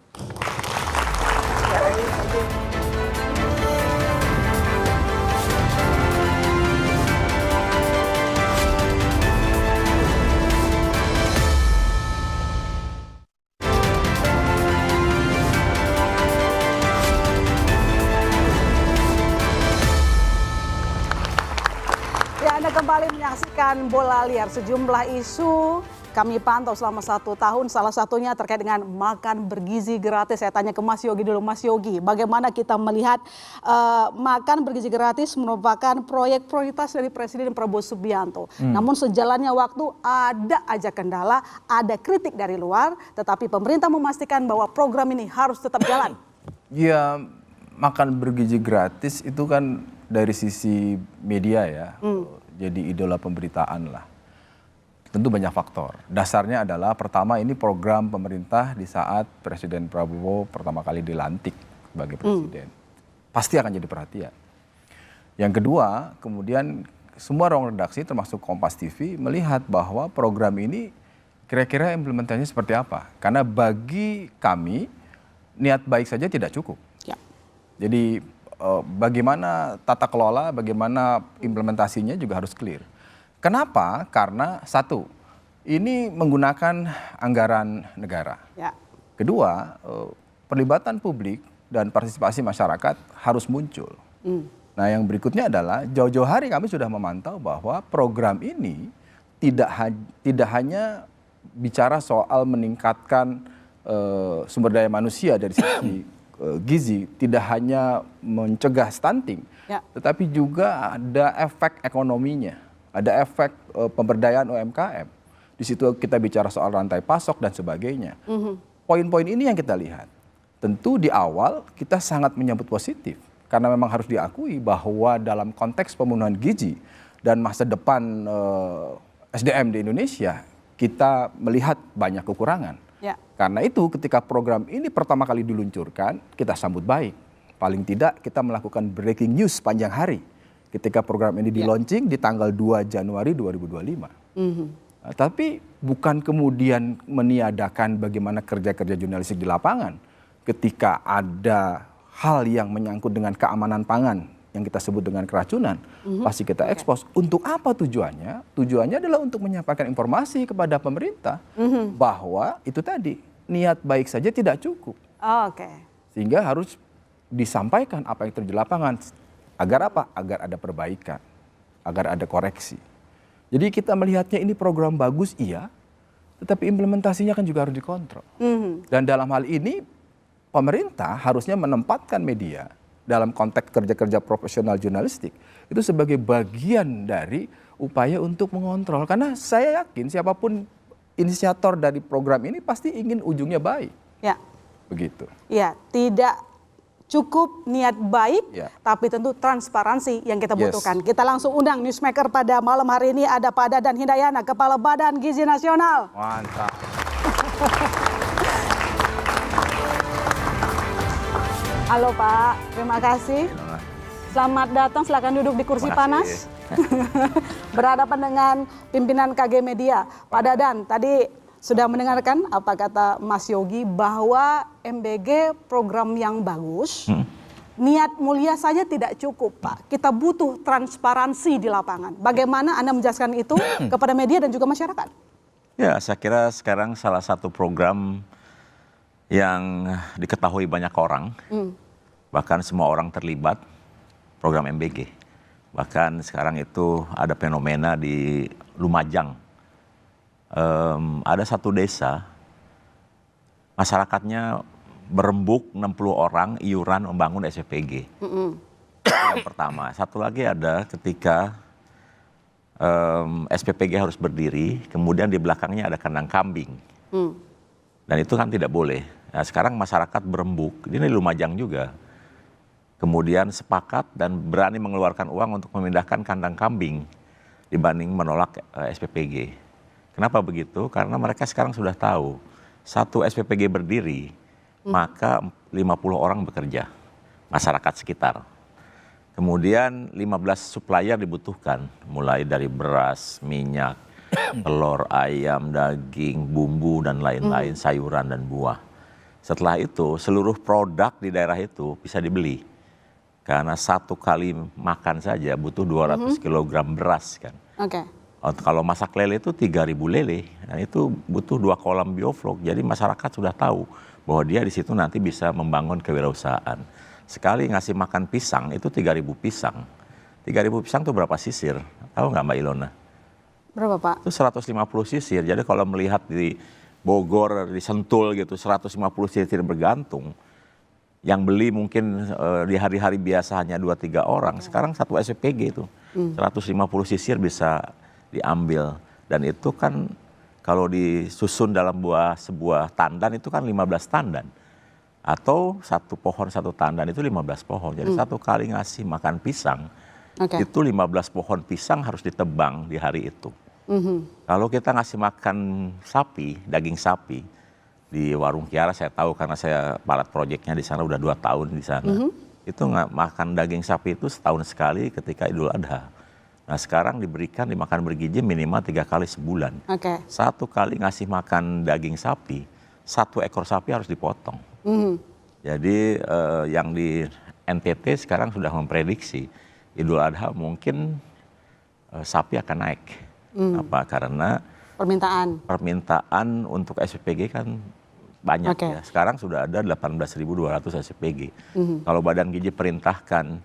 Ya, Anda kembali menyaksikan Bola Liar. Sejumlah isu kami pantau selama 1 tahun, salah satunya terkait dengan makan bergizi gratis. Saya tanya ke Mas Yogi dulu, Mas Yogi, bagaimana kita melihat makan bergizi gratis merupakan proyek prioritas dari Presiden Prabowo Subianto. Namun sejalannya waktu ada aja kendala, ada kritik dari luar, tetapi pemerintah memastikan bahwa program ini harus tetap jalan. Ya, makan bergizi gratis itu kan dari sisi media ya, jadi idola pemberitaan lah. Tentu banyak faktor. Dasarnya adalah pertama ini program pemerintah di saat Presiden Prabowo pertama kali dilantik sebagai presiden. Pasti akan jadi perhatian. Yang kedua, kemudian semua ruang redaksi termasuk Kompas TV melihat bahwa program ini kira-kira implementasinya seperti apa. Karena bagi kami niat baik saja tidak cukup. Ya. Jadi bagaimana tata kelola, bagaimana implementasinya juga harus clear. Kenapa? Karena satu, ini menggunakan anggaran negara. Ya. Kedua, perlibatan publik dan partisipasi masyarakat harus muncul. Nah, yang berikutnya adalah jauh-jauh hari kami sudah memantau bahwa program ini tidak hanya bicara soal meningkatkan sumber daya manusia dari sisi gizi, tidak hanya mencegah stunting, tetapi juga ada efek ekonominya, ada efek pemberdayaan UMKM. Di situ kita bicara soal rantai pasok dan sebagainya. Poin-poin ini yang kita lihat. Tentu di awal kita sangat menyambut positif, karena memang harus diakui bahwa dalam konteks pemenuhan gizi dan masa depan SDM di Indonesia, kita melihat banyak kekurangan. Ya. Karena itu ketika program ini pertama kali diluncurkan, kita sambut baik. Paling tidak kita melakukan breaking news sepanjang hari ketika program ini di-launching di tanggal 2 Januari 2025. Nah, tapi bukan kemudian meniadakan bagaimana kerja-kerja jurnalistik di lapangan ketika ada hal yang menyangkut dengan keamanan pangan yang kita sebut dengan keracunan, pasti kita ekspos. Untuk apa tujuannya? Tujuannya adalah untuk menyampaikan informasi kepada pemerintah bahwa itu tadi, niat baik saja tidak cukup. Sehingga harus disampaikan apa yang terjadi di lapangan. Agar apa? Agar ada perbaikan, agar ada koreksi. Jadi kita melihatnya ini program bagus, iya, tetapi implementasinya kan juga harus dikontrol. Dan dalam hal ini, pemerintah harusnya menempatkan media dalam konteks kerja-kerja profesional jurnalistik itu sebagai bagian dari upaya untuk mengontrol. Karena saya yakin siapapun inisiator dari program ini pasti ingin ujungnya baik. Ya. Begitu. Ya, tidak cukup niat baik, tapi tentu transparansi yang kita butuhkan. Kita langsung undang newsmaker pada malam hari ini, ada Pak Dadan Hindayana, Kepala Badan Gizi Nasional. Mantap. Halo Pak, terima kasih. Selamat datang, silakan duduk di kursi panas. Berhadapan dengan pimpinan KG Media. Pak Dadan, tadi sudah mendengarkan apa kata Mas Yogi bahwa MBG program yang bagus, niat mulia saja tidak cukup Pak. Kita butuh transparansi di lapangan. Bagaimana Anda menjelaskan itu kepada media dan juga masyarakat? Ya, saya kira sekarang salah satu program yang diketahui banyak orang, bahkan semua orang terlibat, program MBG. Bahkan sekarang itu ada fenomena di Lumajang. Ada satu desa, masyarakatnya berembuk 60 orang iuran membangun SPPG. Yang pertama. Satu lagi ada ketika SPPG harus berdiri, kemudian di belakangnya ada kandang kambing. Dan itu kan tidak boleh. Nah, sekarang masyarakat berembuk, ini di Lumajang juga. Kemudian sepakat dan berani mengeluarkan uang untuk memindahkan kandang kambing dibanding menolak SPPG. Kenapa begitu? Karena mereka sekarang sudah tahu, satu SPPG berdiri, maka 50 orang bekerja. masyarakat sekitar. Kemudian 15 supplier dibutuhkan, mulai dari beras, minyak, telur, ayam, daging, bumbu, dan lain-lain, sayuran dan buah. Setelah itu, seluruh produk di daerah itu bisa dibeli. Karena satu kali makan saja butuh 200 kg beras kan. Oke. Kalau masak lele itu 3.000 lele, dan itu butuh 2 kolam bioflok. Jadi masyarakat sudah tahu bahwa dia di situ nanti bisa membangun kewirausahaan. Sekali ngasih makan pisang itu 3.000 pisang. 3.000 pisang itu berapa sisir? Tahu nggak Mbak Ilona? Berapa Pak? Itu 150 sisir. Jadi kalau melihat di Bogor, di Sentul gitu, 150 sisir bergantung. Yang beli mungkin di hari-hari biasa hanya 2-3 orang. Sekarang satu SPG itu 150 sisir bisa diambil. Dan itu kan kalau disusun dalam sebuah tandan itu kan 15 tandan. Atau satu pohon satu tandan itu 15 pohon. Jadi satu kali ngasih makan pisang, itu 15 pohon pisang harus ditebang di hari itu. Kalau kita ngasih makan sapi, daging sapi, di Warung Kiara saya tahu karena saya palat proyeknya di sana udah 2 tahun di sana. Itu makan daging sapi itu setahun sekali ketika Idul Adha. Nah sekarang dimakan bergizi minimal 3 kali sebulan. Satu kali ngasih makan daging sapi, 1 ekor sapi harus dipotong. Jadi yang di NTT sekarang sudah memprediksi Idul Adha mungkin sapi akan naik. Apa? Karena permintaan untuk SPG kan banyak ya. Sekarang sudah ada 18.200 SPG. Kalau Badan Gizi perintahkan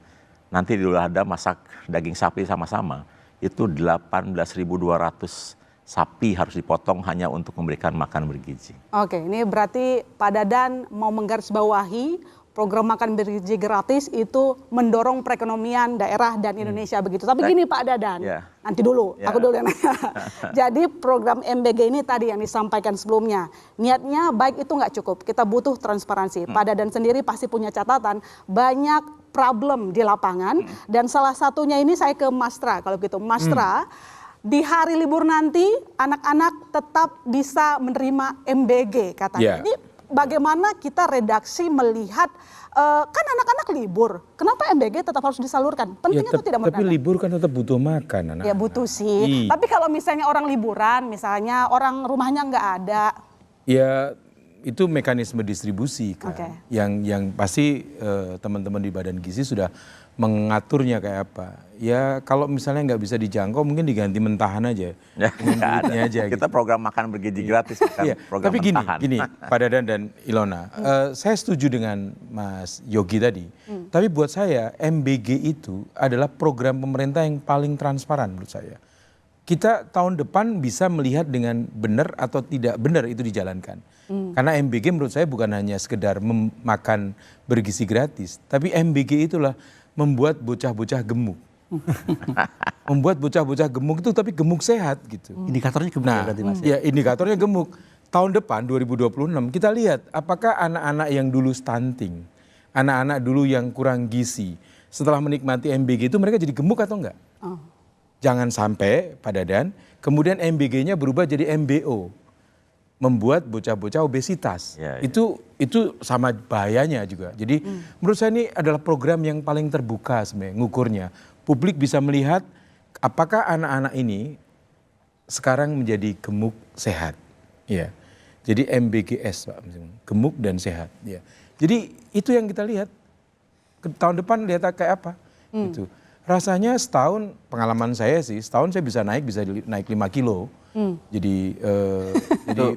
nanti di Idul Adha masak daging sapi sama-sama, itu 18.200 sapi harus dipotong hanya untuk memberikan makan bergizi. Oke, ini berarti Pak Dadan mau menggarisbawahi program makan bergizi gratis itu mendorong perekonomian daerah dan Indonesia begitu. Tapi gini Pak Dadan, nanti dulu, aku dulu yang nanya. Jadi program MBG ini tadi yang disampaikan sebelumnya, niatnya baik itu nggak cukup, kita butuh transparansi. Pak Dadan sendiri pasti punya catatan, banyak problem di lapangan, dan salah satunya ini saya ke Mas Tra, kalau gitu. Mas Tra, di hari libur nanti anak-anak tetap bisa menerima MBG katanya. Ini bagaimana kita redaksi melihat kan anak-anak libur, kenapa MBG tetap harus disalurkan? Penting atau tidak menurut Tapi libur kan tetap butuh makan anak-anak. Ya butuh sih, tapi kalau misalnya orang liburan, misalnya orang rumahnya nggak ada. Ya itu mekanisme distribusi kan. Yang pasti teman-teman di Badan Gizi sudah mengaturnya kayak apa. Ya kalau misalnya nggak bisa dijangkau mungkin diganti mentahan aja. Aja kita gitu. Program makan bergizi gratis bukan program tapi mentahan. Gini Pak Dadan dan Ilona, saya setuju dengan Mas Yogi tadi. Tapi buat saya MBG itu adalah program pemerintah yang paling transparan menurut saya. Kita tahun depan bisa melihat dengan benar atau tidak benar itu dijalankan. Karena MBG menurut saya bukan hanya sekedar makan bergizi gratis, tapi MBG itulah membuat bocah-bocah gemuk. Membuat bocah-bocah gemuk itu tapi gemuk sehat gitu. Indikatornya gemuk berarti Mas. Ya indikatornya gemuk. Tahun depan 2026 kita lihat apakah anak-anak yang dulu stunting, anak-anak dulu yang kurang gizi, setelah menikmati MBG itu mereka jadi gemuk atau enggak? Jangan sampai Pak Dadan, kemudian MBG-nya berubah jadi MBO. Membuat bocah-bocah obesitas. Itu sama bahayanya juga. Jadi menurut saya ini adalah program yang paling terbuka sebenarnya ngukurnya. Publik bisa melihat apakah anak-anak ini sekarang menjadi gemuk sehat. Ya. Jadi MBGS Pak, gemuk dan sehat. Ya. Jadi itu yang kita lihat. Tahun depan lihat kayak apa. Gitu. Rasanya setahun, pengalaman saya sih, setahun saya bisa naik 5 kilo. Jadi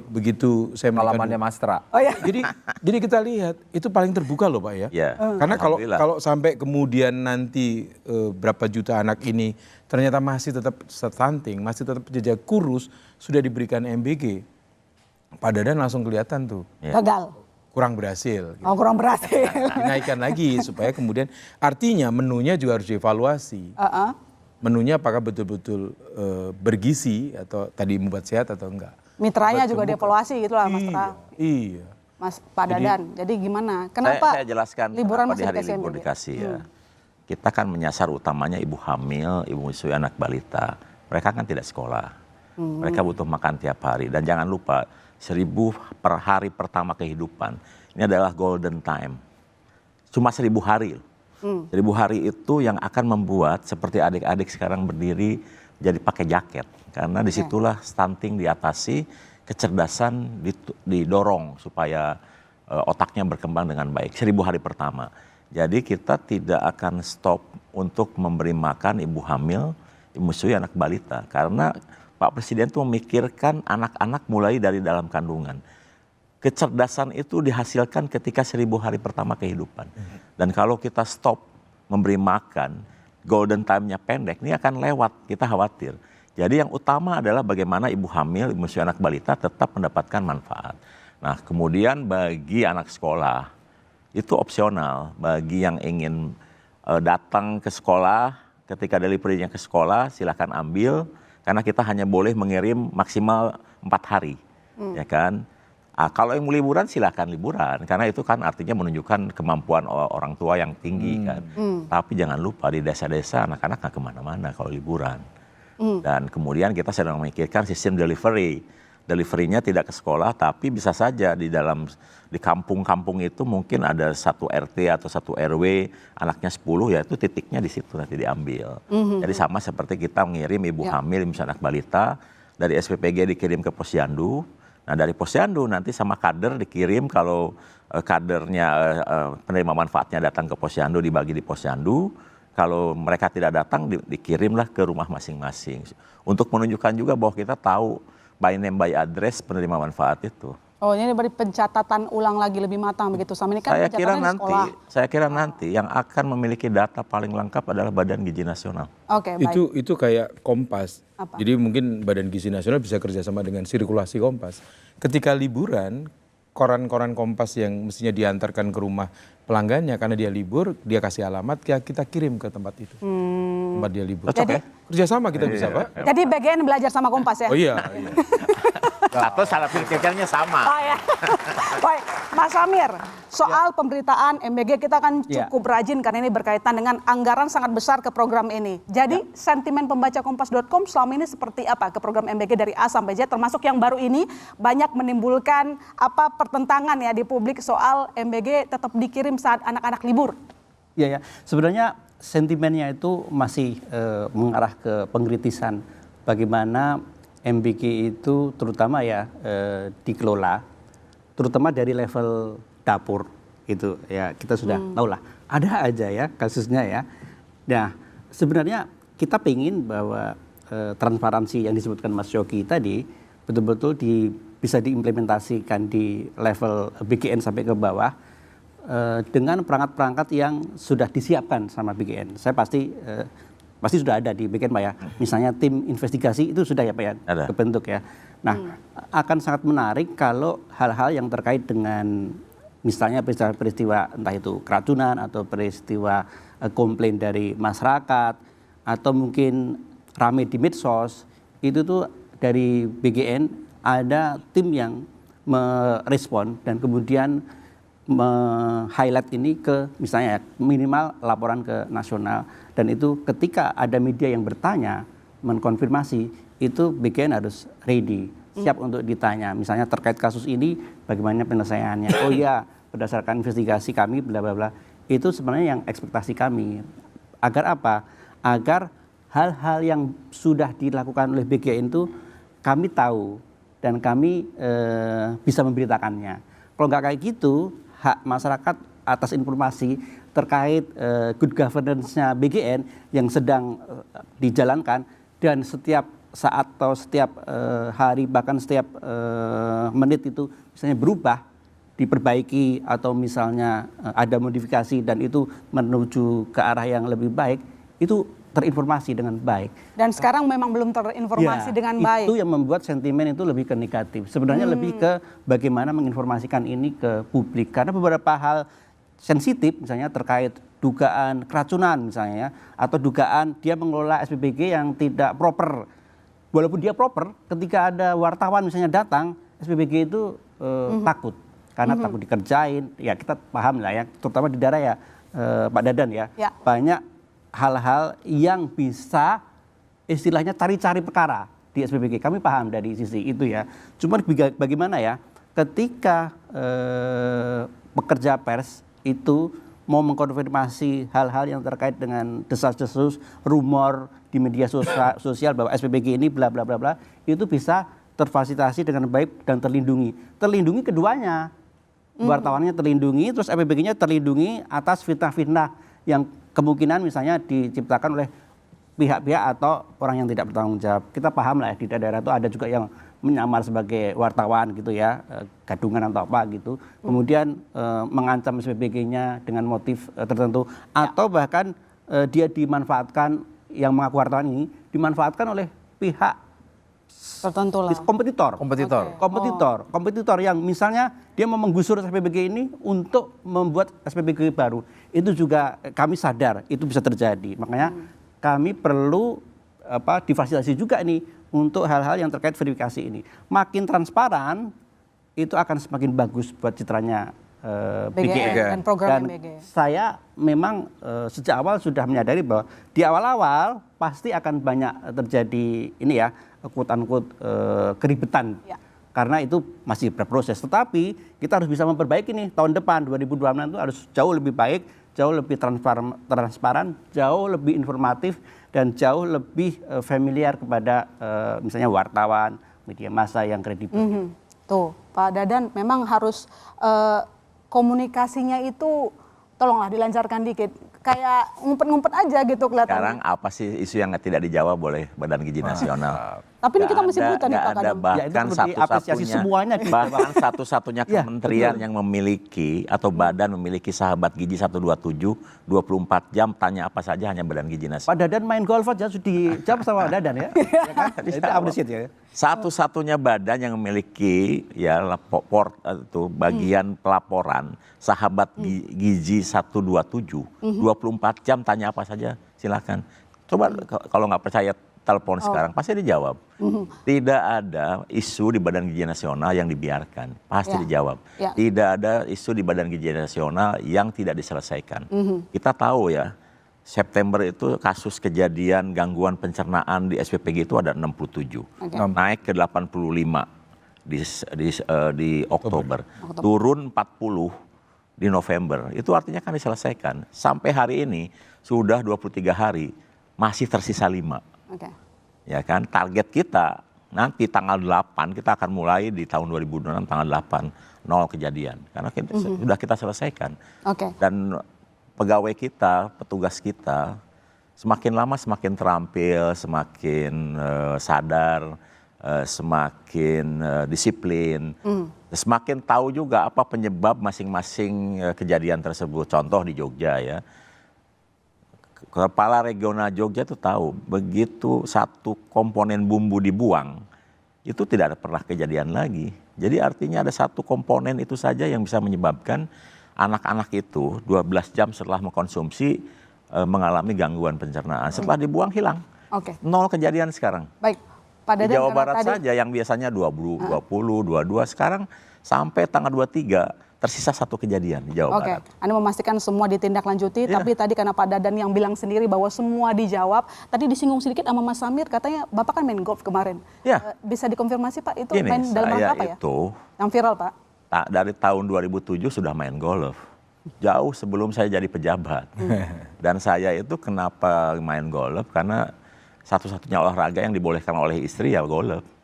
begitu saya pengalamannya Mas Tra. Jadi kita lihat itu paling terbuka loh Pak ya. Karena kalau sampai kemudian nanti berapa juta anak ini ternyata masih tetap stunting, masih tetap jejak kurus, sudah diberikan MBG, Pak Dadan langsung kelihatan tuh. Gagal. Kurang berhasil. Oh kurang berhasil. Dinaikkan lagi supaya kemudian artinya menunya juga harus dievaluasi. Menunya apakah betul-betul bergizi atau tadi membuat sehat atau enggak. Mitranya juga dievaluasi gitu lah Mas Tra. Iya. Mas Pak Dadan, jadi gimana? Kenapa saya jelaskan liburan masih di hari libur dikasih ya. Kita kan menyasar utamanya ibu hamil, ibu menyusui anak balita. Mereka kan tidak sekolah. Mereka butuh makan tiap hari. Dan jangan lupa 1.000 per hari pertama kehidupan. Ini adalah golden time. cuma 1000 hari. 1000 hari itu yang akan membuat seperti adik-adik sekarang berdiri jadi pakai jaket. Karena disitulah stunting diatasi, kecerdasan didorong supaya otaknya berkembang dengan baik. 1000 hari pertama. Jadi kita tidak akan stop untuk memberi makan ibu hamil, ibu menyusui, anak balita. Karena Pak Presiden itu memikirkan anak-anak mulai dari dalam kandungan. Kecerdasan itu dihasilkan ketika 1000 hari pertama kehidupan. Dan kalau kita stop memberi makan, golden time-nya pendek, ini akan lewat, kita khawatir. Jadi yang utama adalah bagaimana ibu hamil, ibu menyusui, anak balita tetap mendapatkan manfaat. Nah, kemudian bagi anak sekolah, itu opsional. Bagi yang ingin datang ke sekolah, ketika delivery-nya ke sekolah, silakan ambil. Karena kita hanya boleh mengirim maksimal 4 hari, ya kan? Kalau yang mau liburan silakan liburan, karena itu kan artinya menunjukkan kemampuan orang tua yang tinggi kan. Tapi jangan lupa di desa-desa anak-anak nggak kemana-mana kalau liburan. Dan kemudian kita sedang memikirkan sistem delivery-nya tidak ke sekolah, tapi bisa saja di kampung-kampung itu mungkin ada 1 RT atau 1 RW, anaknya 10, ya itu titiknya di situ nanti diambil. Jadi sama seperti kita mengirim ibu hamil, misalnya anak balita, dari SPPG dikirim ke posyandu. Nah dari posyandu nanti sama kader dikirim, kalau kadernya penerima manfaatnya datang ke posyandu, dibagi di posyandu. Kalau mereka tidak datang dikirimlah ke rumah masing-masing. Untuk menunjukkan juga bahwa kita tahu by name by address penerima manfaat itu. Oh, ini beri pencatatan ulang lagi lebih matang begitu. Sama ini kan Saya kira nanti yang akan memiliki data paling lengkap adalah Badan Gizi Nasional. Oke, baik. Itu kayak Kompas. Jadi mungkin Badan Gizi Nasional bisa kerjasama dengan sirkulasi Kompas. Ketika liburan, koran-koran Kompas yang mestinya diantarkan ke rumah pelanggannya, karena dia libur, dia kasih alamat, kita kirim ke tempat itu. Tempat dia libur. Jadi, kerjasama kita bisa, Pak. Jadi BGN belajar sama Kompas ya? Oh iya. Atau salah pikirnya sama. Oh ya. Baik, Mas Amir, soal pemberitaan MBG kita kan cukup rajin karena ini berkaitan dengan anggaran sangat besar ke program ini. Jadi sentimen pembaca Kompas.com selama ini seperti apa ke program MBG dari A sampai Z, termasuk yang baru ini banyak menimbulkan pertentangan ya di publik soal MBG tetap dikirim saat anak-anak libur. Iya ya, sebenarnya sentimennya itu masih mengarah ke pengkritisan bagaimana MBG itu terutama dikelola, terutama dari level dapur itu ya, kita sudah tahu lah, ada aja ya kasusnya ya. Nah sebenarnya kita pengen bahwa transparansi yang disebutkan Mas Yogi tadi betul-betul bisa diimplementasikan di level BGN sampai ke bawah dengan perangkat-perangkat yang sudah disiapkan sama BGN. Saya pasti sudah ada di BGN Pak ya. Misalnya tim investigasi itu sudah ya Pak ya kebentuk ya. Nah akan sangat menarik kalau hal-hal yang terkait dengan misalnya peristiwa entah itu keracunan atau peristiwa komplain dari masyarakat atau mungkin rame di medsos, itu tuh dari BGN ada tim yang merespon dan kemudian highlight ini ke misalnya minimal laporan ke nasional, dan itu ketika ada media yang bertanya mengkonfirmasi itu BGN harus ready, siap untuk ditanya misalnya terkait kasus ini bagaimana penyelesaiannya. Oh ya, berdasarkan investigasi kami bla bla bla. Itu sebenarnya yang ekspektasi kami. Agar apa? Agar hal-hal yang sudah dilakukan oleh BGN itu kami tahu dan kami bisa memberitakannya. Kalau nggak kayak gitu, hak masyarakat atas informasi terkait good governance-nya BGN yang sedang dijalankan, dan setiap saat atau setiap hari bahkan setiap menit itu misalnya berubah, diperbaiki atau misalnya ada modifikasi dan itu menuju ke arah yang lebih baik, itu terinformasi dengan baik. Dan sekarang memang belum terinformasi dengan baik. Itu yang membuat sentimen itu lebih ke negatif. Sebenarnya lebih ke bagaimana menginformasikan ini ke publik. Karena beberapa hal sensitif misalnya terkait dugaan keracunan misalnya, atau dugaan dia mengelola SPBG yang tidak proper. Walaupun dia proper, ketika ada wartawan misalnya datang, SPBG itu takut. Karena takut dikerjain, ya kita paham lah ya, terutama di daerah ya Pak Dadan ya. Banyak hal-hal yang bisa istilahnya cari-cari perkara di SPBG. Kami paham dari sisi itu ya. Cuma bagaimana ya ketika pekerja pers itu mau mengkonfirmasi hal-hal yang terkait dengan desas-desus, rumor di media sosial bahwa SPBG ini bla bla bla bla, itu bisa terfasilitasi dengan baik dan terlindungi. Terlindungi keduanya. Wartawannya terlindungi, terus SPBG-nya terlindungi atas fitnah-fitnah yang kemungkinan misalnya diciptakan oleh pihak-pihak atau orang yang tidak bertanggung jawab. Kita paham lah ya, di daerah itu ada juga yang menyamar sebagai wartawan gitu ya, gadungan atau apa gitu. Kemudian mengancam SPBG-nya dengan motif tertentu. Atau bahkan dia dimanfaatkan, yang mengaku wartawan ini, dimanfaatkan oleh pihak tertentu lah. Kompetitor yang misalnya dia mau menggusur SPBG ini untuk membuat SPBG baru. Itu juga kami sadar itu bisa terjadi. Makanya kami perlu difasilitasi juga nih untuk hal-hal yang terkait verifikasi ini. Makin transparan itu akan semakin bagus buat citranya BGN dan program dan BGN. Saya memang sejak awal sudah menyadari bahwa di awal-awal pasti akan banyak terjadi ini ya, quote-unquote keribetan. Ya. Karena itu masih berproses. Tetapi kita harus bisa memperbaiki nih tahun depan 2026 itu harus jauh lebih baik, jauh lebih transparan, jauh lebih informatif dan jauh lebih familiar kepada misalnya wartawan, media massa yang kredibel. Tuh, Pak Dadan memang harus komunikasinya itu tolonglah dilancarkan dikit. Kayak ngumpet-ngumpet aja gitu kelihatannya. Sekarang apa sih isu yang tidak dijawab oleh Badan Gizi Nasional? Tapi ini kita masih butuh nih Pak Kadam. Bahkan satu-satunya kementerian yang memiliki atau badan memiliki sahabat gizi 127 24 jam tanya apa saja hanya Badan Gizi Nasional. Pak Dadan main golf aja sudah dijawab sama Dadan ya. Ya kan? Itu appreciate ya. Satu-satunya badan yang memiliki ya itu bagian pelaporan sahabat gizi 127 24 jam tanya apa saja silakan. Coba kalau nggak percaya telepon sekarang pasti dijawab. Tidak ada isu di Badan Gizi Nasional yang dibiarkan, pasti dijawab. Tidak ada isu di Badan Gizi Nasional yang tidak diselesaikan. Kita tahu ya, September itu kasus kejadian gangguan pencernaan di SPPG itu ada 67, naik ke 85 di Oktober, turun 40 di November. Itu artinya kan diselesaikan. Sampai hari ini sudah 23 hari, masih tersisa 5. Ya kan, target kita nanti tanggal 8 kita akan mulai di tahun 2026 tanggal 8 0 kejadian karena sudah kita selesaikan. Dan pegawai kita, petugas kita semakin lama semakin terampil, semakin sadar, semakin disiplin, semakin tahu juga apa penyebab masing-masing kejadian tersebut. Contoh di Jogja ya. Kepala Regional Jogja itu tahu, begitu satu komponen bumbu dibuang, itu tidak pernah kejadian lagi. Jadi artinya ada satu komponen itu saja yang bisa menyebabkan anak-anak itu 12 jam setelah mengkonsumsi mengalami gangguan pencernaan. Setelah dibuang hilang, 0 kejadian sekarang. Baik, Pak Dadan, di Jawa Barat saja yang biasanya 20, 22, sekarang sampai tanggal 23, tersisa 1 kejadian di Jawa Barat. Anda memastikan semua ditindaklanjuti, tapi tadi karena Pak Dadan yang bilang sendiri bahwa semua dijawab, tadi disinggung sedikit sama Mas Samir, katanya Bapak kan main golf kemarin. Bisa dikonfirmasi Pak, itu main dalam rangka apa ya? Yang viral Pak? Dari tahun 2007 sudah main golf. Jauh sebelum saya jadi pejabat. Dan saya itu kenapa main golf? Karena satu-satunya olahraga yang dibolehkan oleh istri ya golf.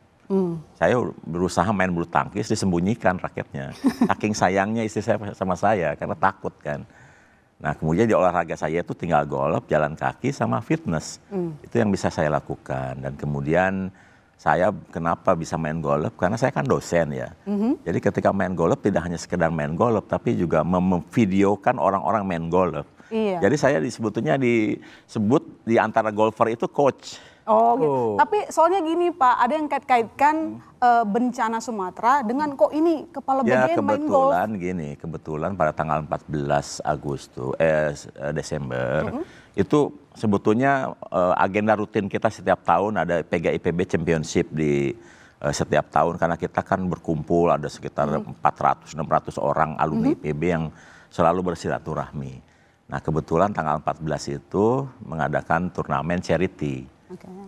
Saya berusaha main bulu tangkis, disembunyikan raketnya. Saking sayangnya istri saya sama saya karena takut kan. Nah kemudian di olahraga saya itu tinggal golf, jalan kaki sama fitness. Itu yang bisa saya lakukan. Dan kemudian saya kenapa bisa main golf? Karena saya kan dosen ya. Jadi ketika main golf tidak hanya sekedar main golf, tapi juga memvideokan orang-orang main golf. Jadi saya sebetulnya disebut di antara golfer itu coach. Gitu. Tapi soalnya gini Pak, ada yang kait-kaitkan bencana Sumatera dengan kok ini kepala BGN main golf. Ya kebetulan pada tanggal 14 Desember itu sebetulnya agenda rutin kita setiap tahun ada PGIPB Championship di setiap tahun karena kita kan berkumpul ada sekitar 400-600 orang alumni IPB yang selalu bersilaturahmi. Nah kebetulan tanggal 14 itu mengadakan turnamen charity.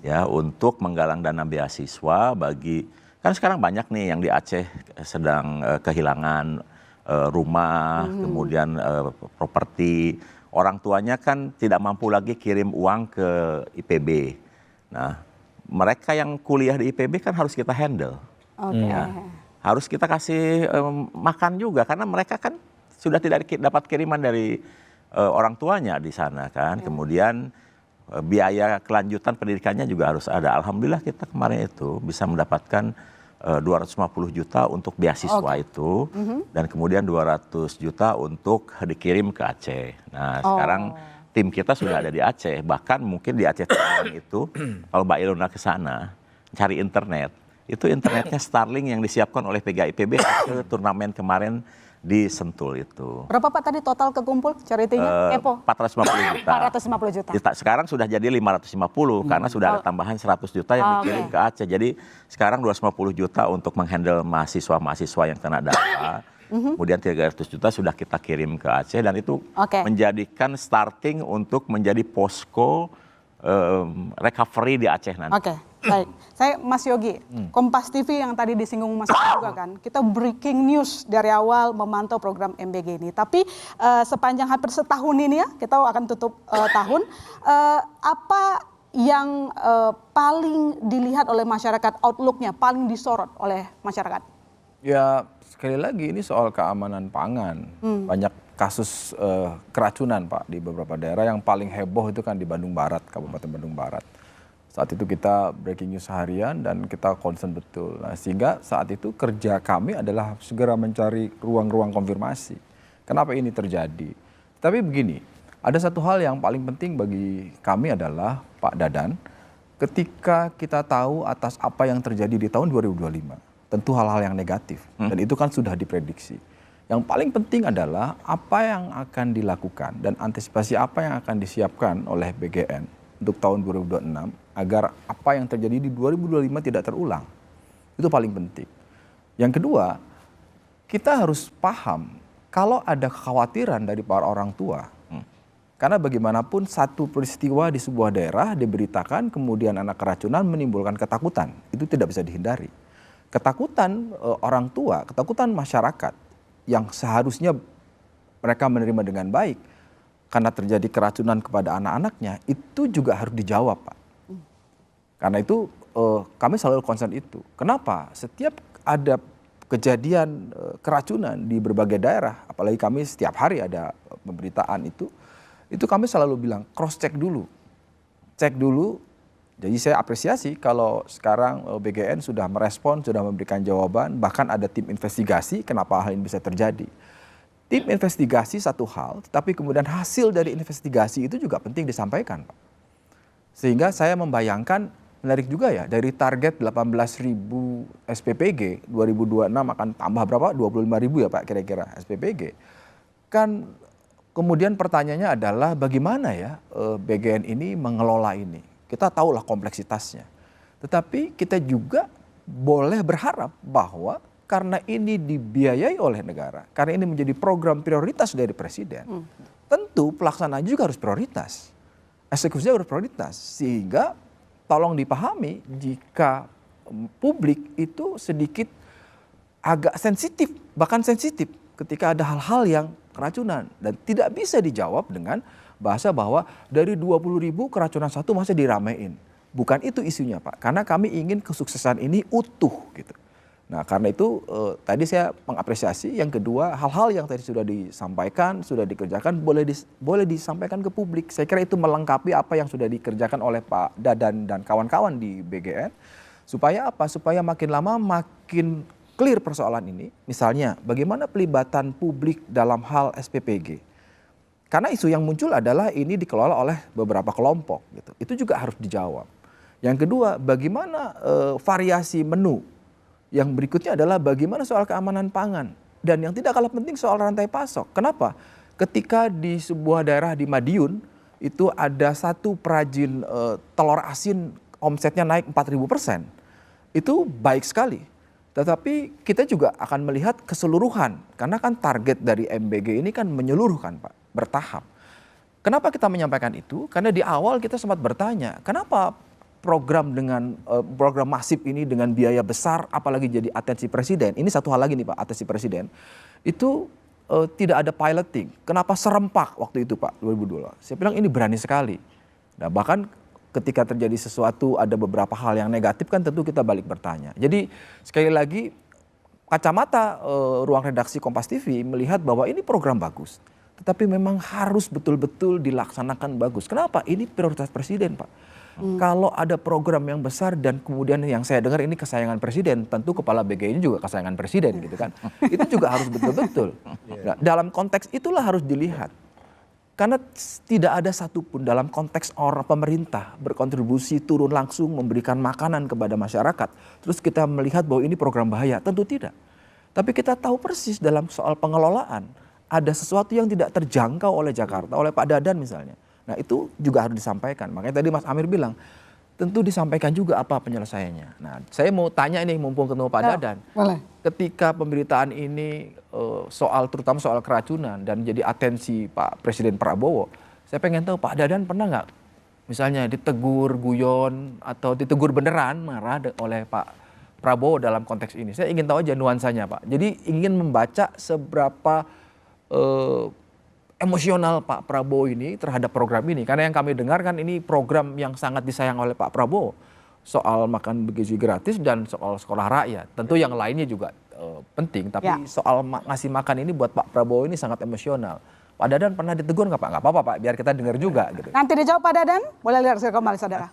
Ya untuk menggalang dana beasiswa bagi kan sekarang banyak nih yang di Aceh sedang kehilangan rumah, kemudian properti. Orang tuanya kan tidak mampu lagi kirim uang ke IPB. Nah, mereka yang kuliah di IPB kan harus kita handle. Ya. Harus kita kasih makan juga karena mereka kan sudah tidak dapat kiriman dari orang tuanya di sana kan. Kemudian biaya kelanjutan pendidikannya juga harus ada. Alhamdulillah kita kemarin itu bisa mendapatkan 250 juta untuk beasiswa itu, dan kemudian 200 juta untuk dikirim ke Aceh. Nah, sekarang tim kita sudah ada di Aceh, bahkan mungkin di Aceh itu, kalau Mbak Ilona ke sana, cari internet, itu internetnya Starlink yang disiapkan oleh PGIPB ke turnamen kemarin di Sentul itu. Berapa Pak tadi total kekumpul charity-nya? Kepo? 450 juta. 450 juta. Sekarang sudah jadi 550 karena sudah ada tambahan 100 juta yang dikirim ke Aceh. Jadi sekarang 250 juta untuk menghandle mahasiswa-mahasiswa yang kena dampak. Kemudian 300 juta sudah kita kirim ke Aceh dan itu menjadikan starting untuk menjadi posko recovery di Aceh nanti. Oke. Baik, saya Mas Yogi, Kompas TV yang tadi disinggung Mas Yogi juga kan, kita breaking news dari awal memantau program MBG ini. Tapi sepanjang hampir setahun ini ya, kita akan tutup tahun, apa yang paling dilihat oleh masyarakat, outlook-nya paling disorot oleh masyarakat? Ya sekali lagi ini soal keamanan pangan. Banyak kasus keracunan Pak di beberapa daerah. Yang paling heboh itu kan di Bandung Barat, Kabupaten Bandung Barat. Saat itu kita breaking news harian dan kita concern betul. Nah, sehingga saat itu kerja kami adalah segera mencari ruang-ruang konfirmasi. Kenapa ini terjadi? Tapi begini, ada satu hal yang paling penting bagi kami adalah Pak Dadan, ketika kita tahu atas apa yang terjadi di tahun 2025, tentu hal-hal yang negatif. Dan itu kan sudah diprediksi. Yang paling penting adalah apa yang akan dilakukan dan antisipasi apa yang akan disiapkan oleh BGN untuk tahun 2026 agar apa yang terjadi di 2025 tidak terulang. Itu paling penting. Yang kedua, kita harus paham kalau ada kekhawatiran dari para orang tua. Karena bagaimanapun satu peristiwa di sebuah daerah diberitakan kemudian anak keracunan menimbulkan ketakutan. Itu tidak bisa dihindari. Ketakutan orang tua, ketakutan masyarakat yang seharusnya mereka menerima dengan baik karena terjadi keracunan kepada anak-anaknya, itu juga harus dijawab, Pak. Karena itu kami selalu concern itu. Kenapa? Setiap ada kejadian keracunan di berbagai daerah, apalagi kami setiap hari ada pemberitaan itu kami selalu bilang cross check dulu. Cek dulu. Jadi saya apresiasi kalau sekarang BGN sudah merespon, sudah memberikan jawaban, bahkan ada tim investigasi kenapa hal ini bisa terjadi. Tim investigasi satu hal, tetapi kemudian hasil dari investigasi itu juga penting disampaikan, Pak. Sehingga saya membayangkan, menarik juga ya, dari target 18.000 SPPG, 2026 akan tambah berapa? 25.000 ya Pak kira-kira SPPG. Kan kemudian pertanyaannya adalah bagaimana ya BGN ini mengelola ini. Kita tahulah kompleksitasnya. Tetapi kita juga boleh berharap bahwa karena ini dibiayai oleh negara, karena ini menjadi program prioritas dari Presiden, tentu pelaksanaan juga harus prioritas. Eksekusinya harus prioritas. Sehingga tolong dipahami jika publik itu sedikit agak sensitif, bahkan sensitif ketika ada hal-hal yang keracunan. Dan tidak bisa dijawab dengan bahasa bahwa dari 20.000 keracunan satu masih diramein. Bukan itu isunya Pak, karena kami ingin kesuksesan ini utuh gitu. Nah karena itu tadi saya mengapresiasi. Yang kedua, hal-hal yang tadi sudah disampaikan, sudah dikerjakan boleh disampaikan ke publik. Saya kira itu melengkapi apa yang sudah dikerjakan oleh Pak Dadan dan kawan-kawan di BGN. Supaya apa? Supaya makin lama makin clear persoalan ini. Misalnya bagaimana pelibatan publik dalam hal SPPG. Karena isu yang muncul adalah ini dikelola oleh beberapa kelompok gitu. Itu juga harus dijawab. Yang kedua, bagaimana variasi menu. Yang berikutnya adalah bagaimana soal keamanan pangan. Dan yang tidak kalah penting soal rantai pasok. Kenapa? Ketika di sebuah daerah di Madiun, itu ada satu perajin telur asin omsetnya naik 4.000%. Itu baik sekali. Tetapi kita juga akan melihat keseluruhan. Karena kan target dari MBG ini kan menyeluruhkan Pak, bertahap. Kenapa kita menyampaikan itu? Karena di awal kita sempat bertanya, kenapa program dengan program masif ini dengan biaya besar, apalagi jadi atensi presiden. Ini satu hal lagi nih Pak, atensi presiden. itu tidak ada piloting. Kenapa serempak waktu itu Pak 2012? Saya bilang ini berani sekali. Nah bahkan ketika terjadi sesuatu ada beberapa hal yang negatif kan tentu kita balik bertanya. Jadi sekali lagi kacamata ruang redaksi Kompas TV melihat bahwa ini program bagus. Tetapi memang harus betul-betul dilaksanakan bagus. Kenapa? Ini prioritas presiden Pak. Kalau ada program yang besar dan kemudian yang saya dengar ini kesayangan presiden, tentu kepala BG ini juga kesayangan presiden gitu kan. Itu juga harus betul-betul. Nah, dalam konteks itulah harus dilihat. Karena tidak ada satupun dalam konteks orang pemerintah berkontribusi turun langsung memberikan makanan kepada masyarakat. Terus kita melihat bahwa ini program bahaya, tentu tidak. Tapi kita tahu persis dalam soal pengelolaan ada sesuatu yang tidak terjangkau oleh Jakarta, oleh Pak Dadan misalnya. Nah itu juga harus disampaikan. Makanya tadi Mas Amir bilang, tentu disampaikan juga apa penyelesaiannya. Nah saya mau tanya ini mumpung ketemu Pak Dadan. Boleh. Ketika pemberitaan ini terutama soal keracunan dan jadi atensi Pak Presiden Prabowo, saya pengen tahu Pak Dadan pernah nggak misalnya ditegur guyon atau ditegur beneran marah oleh Pak Prabowo dalam konteks ini. Saya ingin tahu aja nuansanya Pak. Jadi ingin membaca seberapa emosional Pak Prabowo ini terhadap program ini. Karena yang kami dengar kan ini program yang sangat disayang oleh Pak Prabowo. Soal makan bergizi gratis dan soal sekolah rakyat. Tentu yang lainnya juga penting. Tapi soal ngasih makan ini buat Pak Prabowo ini sangat emosional. Pak Dadan pernah ditegur nggak Pak? Nggak apa-apa Pak, biar kita dengar juga. Gitu. Nanti dijawab Pak Dadan, boleh lihat saya kembali saudara.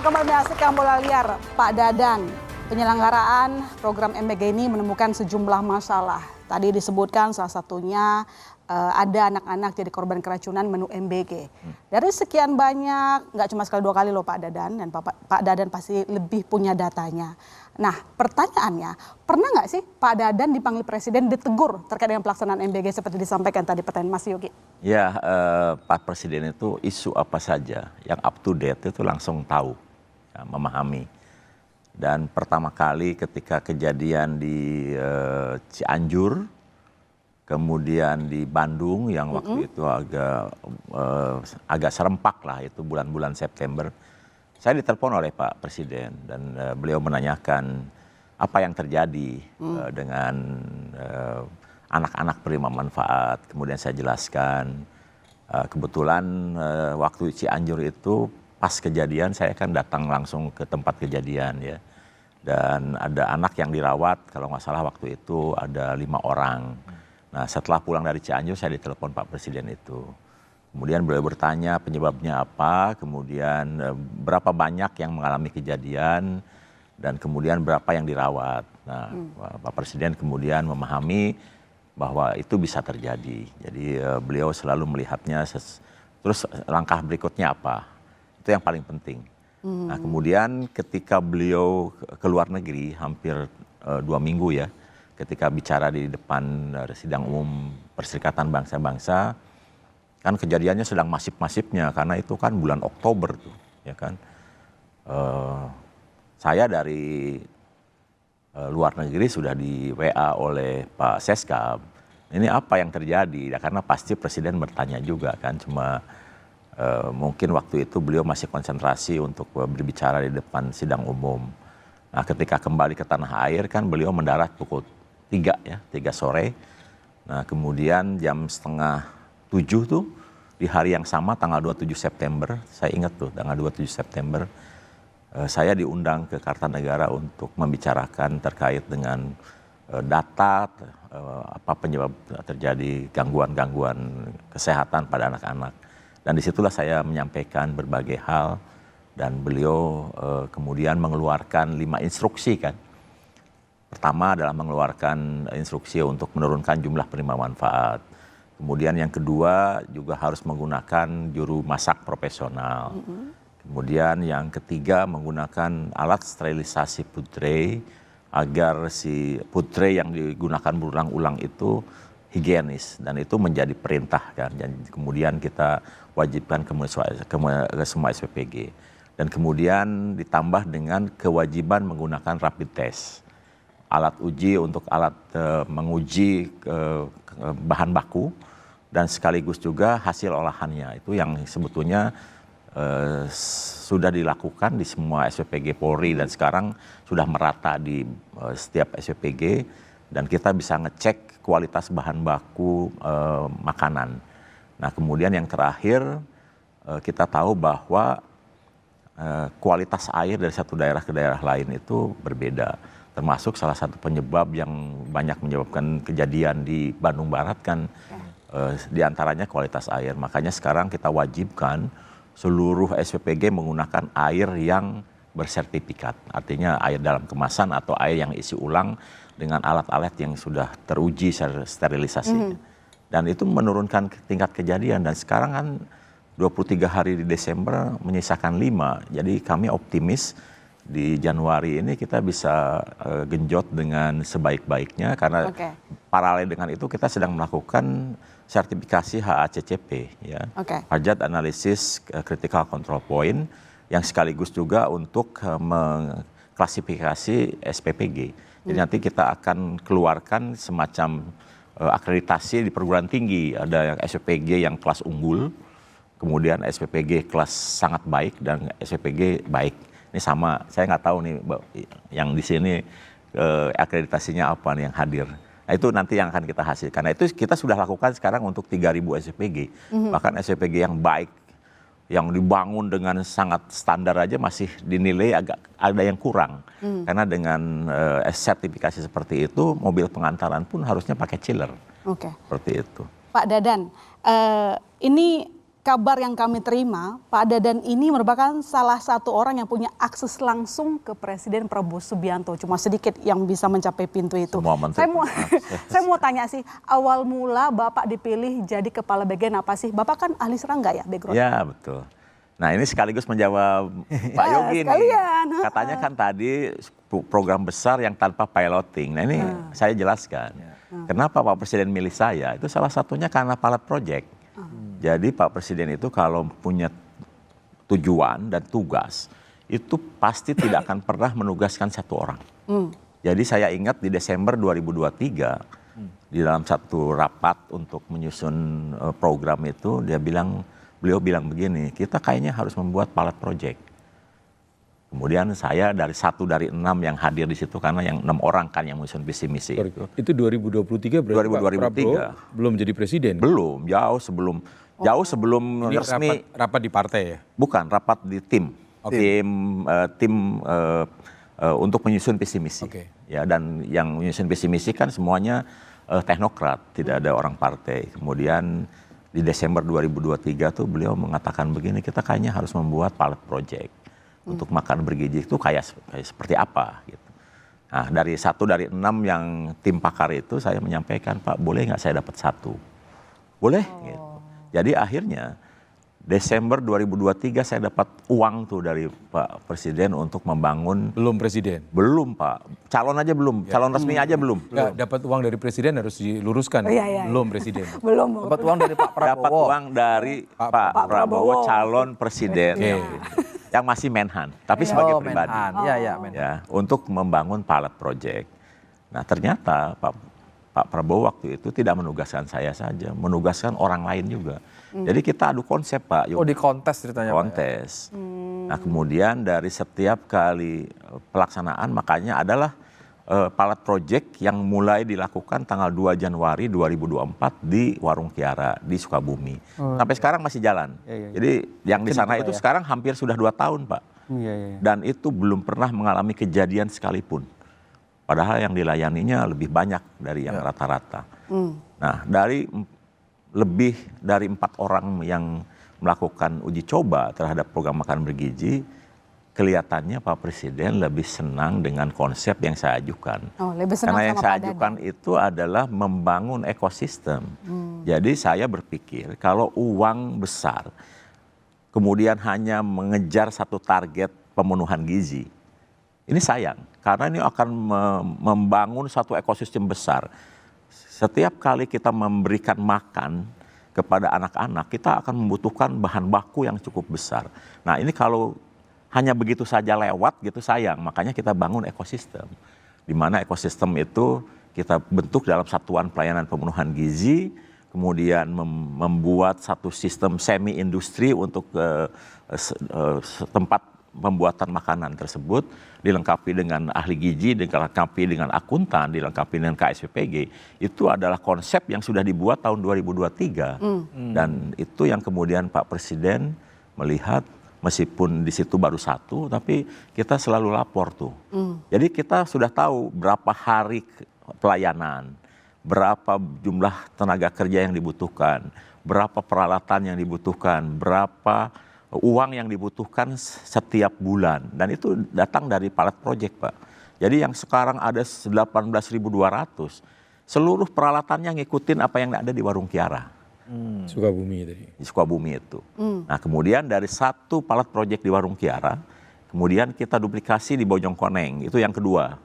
Kembali menyaksikan Bola Liar. Pak Dadan, penyelenggaraan program MBG ini menemukan sejumlah masalah. Tadi disebutkan salah satunya ada anak-anak jadi korban keracunan menu MBG. Dari sekian banyak, nggak cuma sekali dua kali loh Pak Dadan, dan Pak Dadan pasti lebih punya datanya. Nah pertanyaannya, pernah nggak sih Pak Dadan dipanggil Presiden ditegur terkait dengan pelaksanaan MBG seperti disampaikan tadi pertanyaan Mas Yogi? Ya, Pak Presiden itu isu apa saja yang up to date itu langsung tahu. Ya, memahami. Dan pertama kali ketika kejadian di Cianjur, kemudian di Bandung yang waktu itu agak serempak lah, itu bulan-bulan September, saya ditelepon oleh Pak Presiden dan beliau menanyakan apa yang terjadi dengan anak-anak penerima manfaat. Kemudian saya jelaskan, kebetulan waktu Cianjur itu pas kejadian saya kan datang langsung ke tempat kejadian ya. Dan ada anak yang dirawat, kalau nggak salah waktu itu ada 5 orang. Nah setelah pulang dari Cianjur saya ditelepon Pak Presiden itu. Kemudian beliau bertanya penyebabnya apa, kemudian berapa banyak yang mengalami kejadian, dan kemudian berapa yang dirawat. Nah Pak Presiden kemudian memahami bahwa itu bisa terjadi. Jadi beliau selalu melihatnya, terus langkah berikutnya apa. Itu yang paling penting. Nah kemudian ketika beliau ke luar negeri hampir 2 minggu ya, ketika bicara di depan sidang umum Perserikatan Bangsa-Bangsa, kan kejadiannya sedang masif-masifnya karena itu kan bulan Oktober tuh, ya kan. Saya dari luar negeri sudah di WA oleh Pak Seskap. Ini apa yang terjadi? Ya, karena pasti Presiden bertanya juga kan, cuma mungkin waktu itu beliau masih konsentrasi untuk berbicara di depan sidang umum. Nah ketika kembali ke tanah air kan beliau mendarat pukul 3 ya, 3 sore. Nah kemudian jam 6:30 tuh di hari yang sama tanggal 27 September, saya ingat tuh tanggal 27 September, saya diundang ke Kartanegara untuk membicarakan terkait dengan data apa penyebab terjadi gangguan-gangguan kesehatan pada anak-anak. Dan disitulah saya menyampaikan berbagai hal dan beliau kemudian mengeluarkan 5 instruksi kan. Pertama adalah mengeluarkan instruksi untuk menurunkan jumlah penerima manfaat. Kemudian yang kedua juga harus menggunakan juru masak profesional. Kemudian yang ketiga menggunakan alat sterilisasi food tray agar si food tray yang digunakan berulang-ulang itu higienis, dan itu menjadi perintah kan. Dan kemudian kita wajibkan ke semua SPPG. Dan kemudian ditambah dengan kewajiban menggunakan rapid test. Alat uji untuk alat menguji bahan baku dan sekaligus juga hasil olahannya. Itu yang sebetulnya sudah dilakukan di semua SPPG Polri dan sekarang sudah merata di setiap SPPG dan kita bisa ngecek kualitas bahan baku makanan. Nah kemudian yang terakhir kita tahu bahwa kualitas air dari satu daerah ke daerah lain itu berbeda. Termasuk salah satu penyebab yang banyak menyebabkan kejadian di Bandung Barat kan diantaranya kualitas air. Makanya sekarang kita wajibkan seluruh SPPG menggunakan air yang bersertifikat. Artinya air dalam kemasan atau air yang isi ulang dengan alat-alat yang sudah teruji sterilisasinya. Dan itu menurunkan tingkat kejadian dan sekarang kan 23 hari di Desember menyisakan 5. Jadi kami optimis di Januari ini kita bisa genjot dengan sebaik-baiknya karena paralel dengan itu kita sedang melakukan sertifikasi HACCP ya. Hajat Analisis Critical Control Point yang sekaligus juga untuk mengklasifikasi SPPG. Jadi nanti kita akan keluarkan semacam akreditasi di perguruan tinggi. Ada yang SPPG yang kelas unggul, kemudian SPPG kelas sangat baik dan SPPG baik. Ini sama, saya nggak tahu nih yang di sini akreditasinya apa nih yang hadir. Nah itu nanti yang akan kita hasilkan. Nah itu kita sudah lakukan sekarang untuk 3.000 SPPG. Bahkan SPPG yang baik, yang dibangun dengan sangat standar aja masih dinilai agak ada yang kurang. Karena dengan sertifikasi seperti itu, mobil pengantaran pun harusnya pakai chiller. Seperti itu. Pak Dadan, ini kabar yang kami terima, Pak Dadan ini merupakan salah satu orang yang punya akses langsung ke Presiden Prabowo Subianto. Cuma sedikit yang bisa mencapai pintu itu. Saya mau tanya sih, awal mula Bapak dipilih jadi kepala bagian apa sih? Bapak kan ahli serangga ya background? Ya betul. Nah ini sekaligus menjawab Pak Yogi nih. Katanya kan tadi program besar yang tanpa piloting. Nah ini saya jelaskan. Kenapa Pak Presiden milih saya? Itu salah satunya karena pilot project. Jadi Pak Presiden itu kalau punya tujuan dan tugas, itu pasti tidak akan pernah menugaskan satu orang. Jadi saya ingat di Desember 2023, di dalam satu rapat untuk menyusun program itu, beliau bilang begini, kita kayaknya harus membuat pilot project. Kemudian saya dari 1 dari 6 yang hadir di situ karena yang 6 orang kan yang menyusun visi misi itu 2023 berarti Pak Prabowo belum jadi presiden? Belum, jauh sebelum ini resmi. Rapat di partai ya? Bukan, rapat di tim. Tim untuk menyusun visi misi. Ya, dan yang menyusun visi misi kan semuanya teknokrat, tidak ada orang partai. Kemudian di Desember 2023 tuh beliau mengatakan begini, kita kayaknya harus membuat pilot project. Untuk makan bergizi itu kayak seperti apa gitu. Nah dari 1 dari 6 yang tim pakar itu saya menyampaikan, Pak boleh nggak saya dapat 1? Boleh gitu. Jadi akhirnya Desember 2023 saya dapat uang tuh dari Pak Presiden untuk membangun. Belum presiden? Belum Pak, calon aja belum, calon resmi aja belum. Nggak, dapat uang dari presiden harus diluruskan. Belum presiden. Belum. Dapat uang dari Pak Prabowo. Dapat uang dari Pak Prabowo calon presiden. Yang masih Menhan, tapi sebagai pribadi. Ya, untuk membangun pilot project. Nah ternyata Pak Prabowo waktu itu tidak menugaskan saya saja, menugaskan orang lain juga. Jadi kita adu konsep Pak. Oh di kontes ceritanya Kontes. Nah kemudian dari setiap kali pelaksanaan makanya adalah pilot project yang mulai dilakukan tanggal 2 Januari 2024 di Warung Kiara di Sukabumi. Sampai sekarang masih jalan. Jadi yang di sana itu sekarang hampir sudah 2 tahun Pak. Dan itu belum pernah mengalami kejadian sekalipun. Padahal yang dilayaninya lebih banyak dari yang rata-rata. Nah dari lebih dari 4 orang yang melakukan uji coba terhadap program makan bergizi, kelihatannya Pak Presiden lebih senang dengan konsep yang saya ajukan. Karena yang saya ajukan itu adalah membangun ekosistem. Jadi saya berpikir kalau uang besar, kemudian hanya mengejar satu target pemenuhan gizi, ini sayang. Karena ini akan membangun satu ekosistem besar. Setiap kali kita memberikan makan kepada anak-anak, kita akan membutuhkan bahan baku yang cukup besar. Nah ini kalau hanya begitu saja lewat gitu sayang. Makanya kita bangun ekosistem. Di mana ekosistem itu kita bentuk dalam satuan pelayanan pemenuhan gizi, kemudian membuat satu sistem semi industri untuk tempat pembuatan makanan tersebut, dilengkapi dengan ahli gizi, dilengkapi dengan akuntan, dilengkapi dengan KSPPG. Itu adalah konsep yang sudah dibuat tahun 2023. Dan itu yang kemudian Pak Presiden melihat, meskipun di situ baru satu, tapi kita selalu lapor tuh. Jadi kita sudah tahu berapa hari pelayanan, berapa jumlah tenaga kerja yang dibutuhkan, berapa peralatan yang dibutuhkan, berapa uang yang dibutuhkan setiap bulan. Dan itu datang dari pilot project, Pak. Jadi yang sekarang ada 18.200, seluruh peralatannya ngikutin apa yang ada di Warung Kiara. Sukabumi tadi. Di Sukabumi itu. Nah kemudian dari satu pilot project di Warung Kiara, kemudian kita duplikasi di Bojongkoneng, itu yang kedua.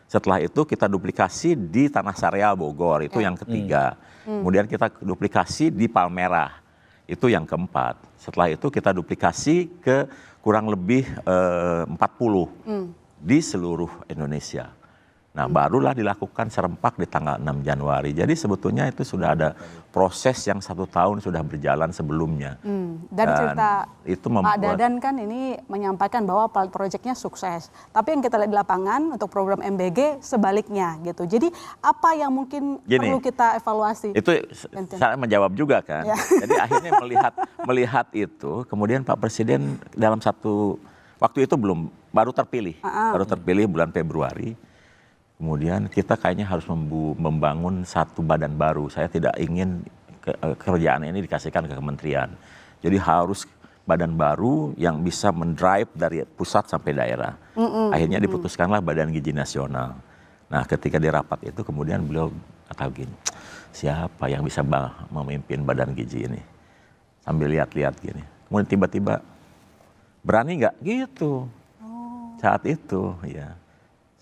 Setelah itu kita duplikasi di Tanah Sareal Bogor, itu yang ketiga. Kemudian kita duplikasi di Palmerah, itu yang keempat. Setelah itu kita duplikasi ke kurang lebih 40 di seluruh Indonesia. Nah barulah dilakukan serempak di tanggal 6 Januari. Jadi sebetulnya itu sudah ada proses yang 1 tahun sudah berjalan sebelumnya. Dan cerita itu Pak Dadan kan ini menyampaikan bahwa pilot project-nya sukses. Tapi yang kita lihat di lapangan untuk program MBG sebaliknya gitu. Jadi apa yang mungkin perlu kita evaluasi? Itu saya menjawab juga kan. Jadi akhirnya melihat itu, kemudian Pak Presiden dalam waktu itu baru terpilih bulan Februari. Kemudian kita kayaknya harus membangun satu badan baru. Saya tidak ingin kerjaan ini dikasihkan ke kementerian. Jadi harus badan baru yang bisa mendrive dari pusat sampai daerah. Akhirnya diputuskanlah Badan Gizi Nasional. Nah ketika di rapat itu kemudian beliau kata gini, siapa yang bisa memimpin Badan Gizi ini? Sambil lihat-lihat gini. Kemudian tiba-tiba, berani nggak? Gitu. Saat itu ya.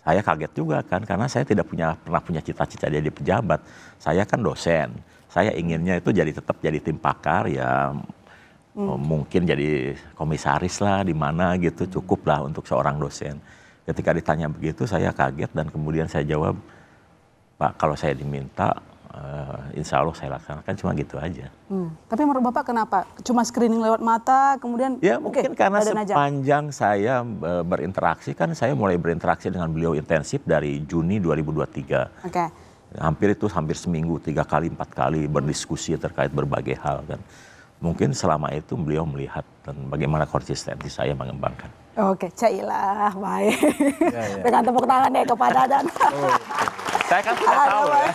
Saya kaget juga kan, karena saya tidak pernah punya cita-cita jadi pejabat. Saya kan dosen, saya inginnya itu tetap jadi tim pakar ya, mungkin jadi komisaris lah di mana gitu, cukup lah untuk seorang dosen. Ketika ditanya begitu saya kaget dan kemudian saya jawab, Pak kalau saya diminta, insya Allah saya laksanakan, cuma gitu aja. Tapi menurut Bapak kenapa? Cuma screening lewat mata, kemudian ya mungkin karena sepanjang saya berinteraksi, kan saya mulai berinteraksi dengan beliau intensif dari Juni 2023. Hampir seminggu 3 kali 4 kali berdiskusi terkait berbagai hal kan. Mungkin selama itu beliau melihat dan bagaimana konsistensi saya mengembangkan. Oke, cailah, baik. Dengan tepuk tangan ya kepada Dadan. Saya kan tidak tahu ya.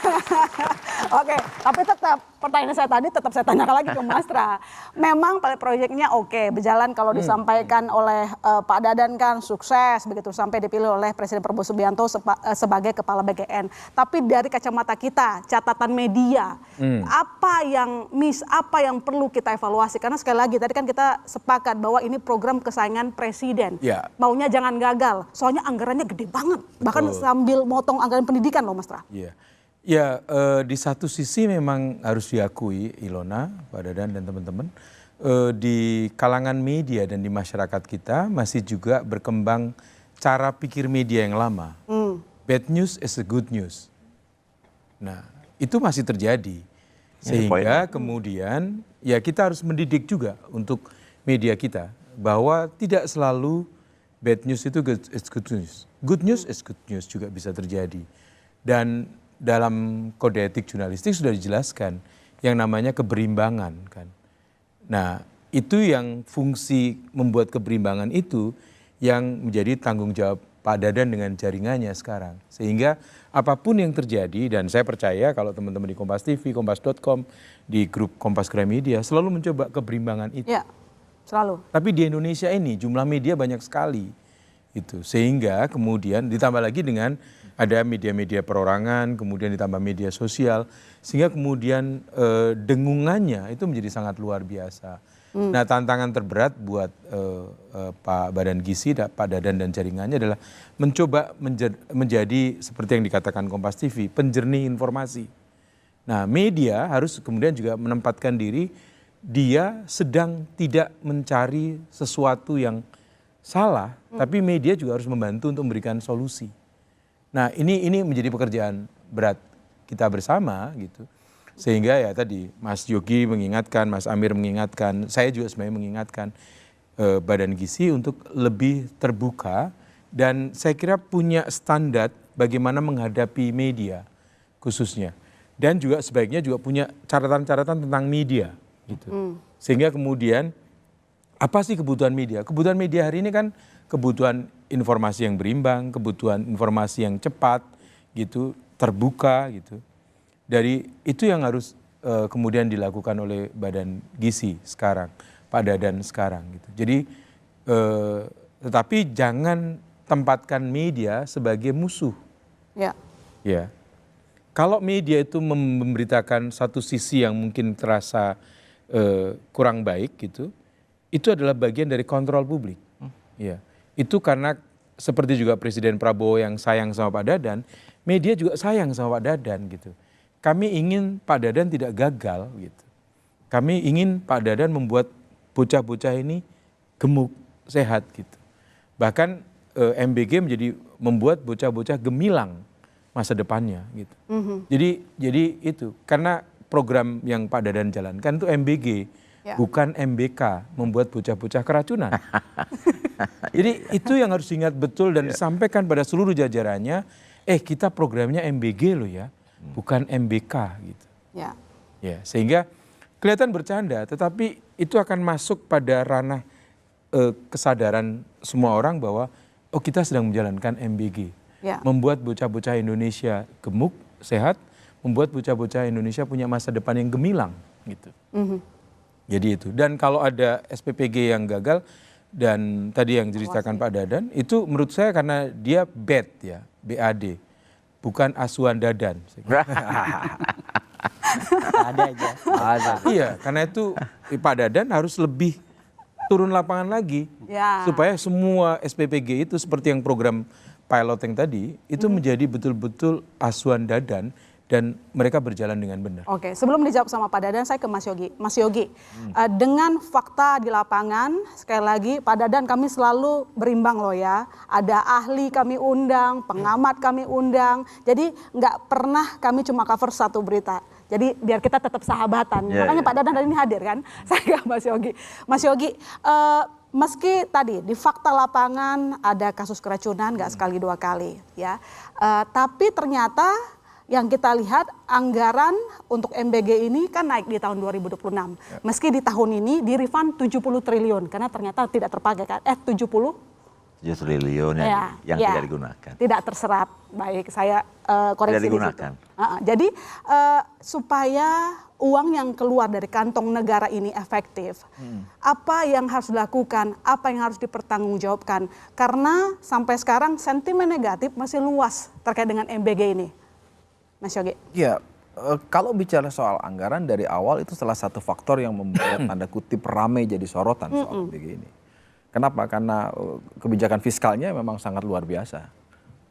Oke, tapi tetap pertanyaan saya tadi tetap saya tanyakan lagi ke Mas Tra. Memang proyeknya oke, berjalan kalau disampaikan oleh Pak Dadan kan sukses begitu sampai dipilih oleh Presiden Prabowo Subianto sebagai Kepala BGN. Tapi dari kacamata kita, catatan media, apa yang perlu kita evaluasi? Karena sekali lagi tadi kan kita sepakat bahwa ini program kesayangan Presiden. Maunya jangan gagal, soalnya anggarannya gede banget. Bahkan sambil motong anggaran pendidikan loh Mas Tra. Ya, di satu sisi memang harus diakui Ilona, Pak Dadan dan teman-teman, di kalangan media dan di masyarakat kita masih juga berkembang cara pikir media yang lama. Bad news is a good news. Nah, itu masih terjadi. Sehingga kemudian ya kita harus mendidik juga untuk media kita bahwa tidak selalu bad news itu is good news. Good news is good news juga bisa terjadi. Dan dalam kode etik jurnalistik sudah dijelaskan yang namanya keberimbangan kan. Nah itu yang fungsi membuat keberimbangan itu yang menjadi tanggung jawab Pak Dadan dengan jaringannya sekarang. Sehingga apapun yang terjadi dan saya percaya kalau teman-teman di Kompas TV, Kompas.com, di grup Kompas Gramedia selalu mencoba keberimbangan itu. Ya, selalu. Tapi di Indonesia ini jumlah media banyak sekali. Itu sehingga kemudian ditambah lagi dengan ada media-media perorangan, kemudian ditambah media sosial, sehingga kemudian dengungannya itu menjadi sangat luar biasa. Nah tantangan terberat buat Pak Badan Gizi, Pak Dadan dan jaringannya adalah mencoba menjadi seperti yang dikatakan Kompas TV, penjernih informasi. Nah media harus kemudian juga menempatkan diri, dia sedang tidak mencari sesuatu yang salah, tapi media juga harus membantu untuk memberikan solusi. Nah, ini menjadi pekerjaan berat kita bersama gitu. Sehingga ya tadi Mas Yogi mengingatkan, Mas Amir mengingatkan, saya juga sebenarnya mengingatkan Badan Gizi untuk lebih terbuka dan saya kira punya standar bagaimana menghadapi media khususnya. Dan juga sebaiknya juga punya catatan-catatan tentang media gitu. Sehingga kemudian apa sih kebutuhan media? Kebutuhan media hari ini kan kebutuhan informasi yang berimbang, kebutuhan informasi yang cepat gitu, terbuka gitu. Dari itu yang harus kemudian dilakukan oleh Badan Gizi sekarang, Pak Dadan sekarang gitu. Jadi tetapi jangan tempatkan media sebagai musuh. Ya. Ya. Kalau media itu memberitakan satu sisi yang mungkin terasa kurang baik gitu, itu adalah bagian dari kontrol publik. Ya. Itu karena seperti juga Presiden Prabowo yang sayang sama Pak Dadan, media juga sayang sama Pak Dadan gitu. Kami ingin Pak Dadan tidak gagal gitu. Kami ingin Pak Dadan membuat bocah-bocah ini gemuk, sehat gitu. Bahkan MBG menjadi membuat bocah-bocah gemilang masa depannya gitu. Jadi itu karena program yang Pak Dadan jalankan itu MBG, bukan MBK, membuat bocah-bocah keracunan. Jadi itu yang harus diingat betul dan disampaikan pada seluruh jajarannya, kita programnya MBG loh ya, bukan MBK gitu. Ya, sehingga kelihatan bercanda, tetapi itu akan masuk pada ranah kesadaran semua orang bahwa kita sedang menjalankan MBG. Membuat bocah-bocah Indonesia gemuk, sehat, membuat bocah-bocah Indonesia punya masa depan yang gemilang gitu. Jadi itu. Dan kalau ada SPPG yang gagal dan tadi yang diceritakan Pak Dadan, itu menurut saya karena dia BAD ya, BAD, bukan asuhan Dadan. Ada aja. Iya, karena itu Pak Dadan harus lebih turun lapangan lagi supaya semua SPPG itu seperti yang program pilot yang tadi itu menjadi betul-betul asuhan Dadan dan mereka berjalan dengan benar. Oke, sebelum dijawab sama Pak Dadan, saya ke Mas Yogi. Mas Yogi, dengan fakta di lapangan, sekali lagi Pak Dadan kami selalu berimbang loh ya. Ada ahli kami undang, pengamat kami undang. Jadi nggak pernah kami cuma cover satu berita. Jadi biar kita tetap sahabatan. Makanya Pak Dadan hari ini hadir kan. Saya ke Mas Yogi. Mas Yogi, meski tadi di fakta lapangan ada kasus keracunan nggak sekali dua kali ya. Tapi ternyata yang kita lihat anggaran untuk MBG ini kan naik di tahun 2026. Meski di tahun ini di refund 70 triliun karena ternyata tidak terpakai kan. 70 triliun yang tidak digunakan. Tidak terserap. Baik, saya koreksi tidak digunakan. Jadi supaya uang yang keluar dari kantong negara ini efektif, apa yang harus dilakukan, apa yang harus dipertanggungjawabkan? Karena sampai sekarang sentimen negatif masih luas terkait dengan MBG ini. Mas Yogi. Ya, kalau bicara soal anggaran dari awal itu salah satu faktor yang membuat tanda kutip ramai jadi sorotan soal MBG ini. Kenapa? Karena kebijakan fiskalnya memang sangat luar biasa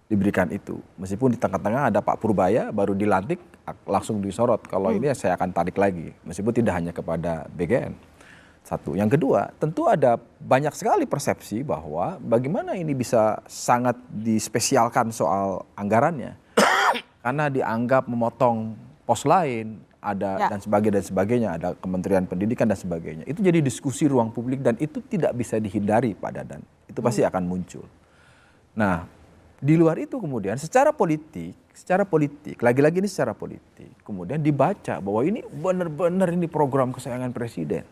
diberikan itu. Meskipun di tengah-tengah ada Pak Purbaya baru dilantik langsung disorot. Kalau ini saya akan tarik lagi. Meskipun tidak hanya kepada BGN. Satu. Yang kedua, tentu ada banyak sekali persepsi bahwa bagaimana ini bisa sangat dispesialkan soal anggarannya. Karena dianggap memotong pos lain, ada dan sebagainya, ada Kementerian Pendidikan dan sebagainya. Itu jadi diskusi ruang publik dan itu tidak bisa dihindari Pak Dadan. Itu pasti akan muncul. Nah, di luar itu kemudian secara politik, lagi-lagi ini secara politik, kemudian dibaca bahwa ini benar-benar ini program kesayangan Presiden.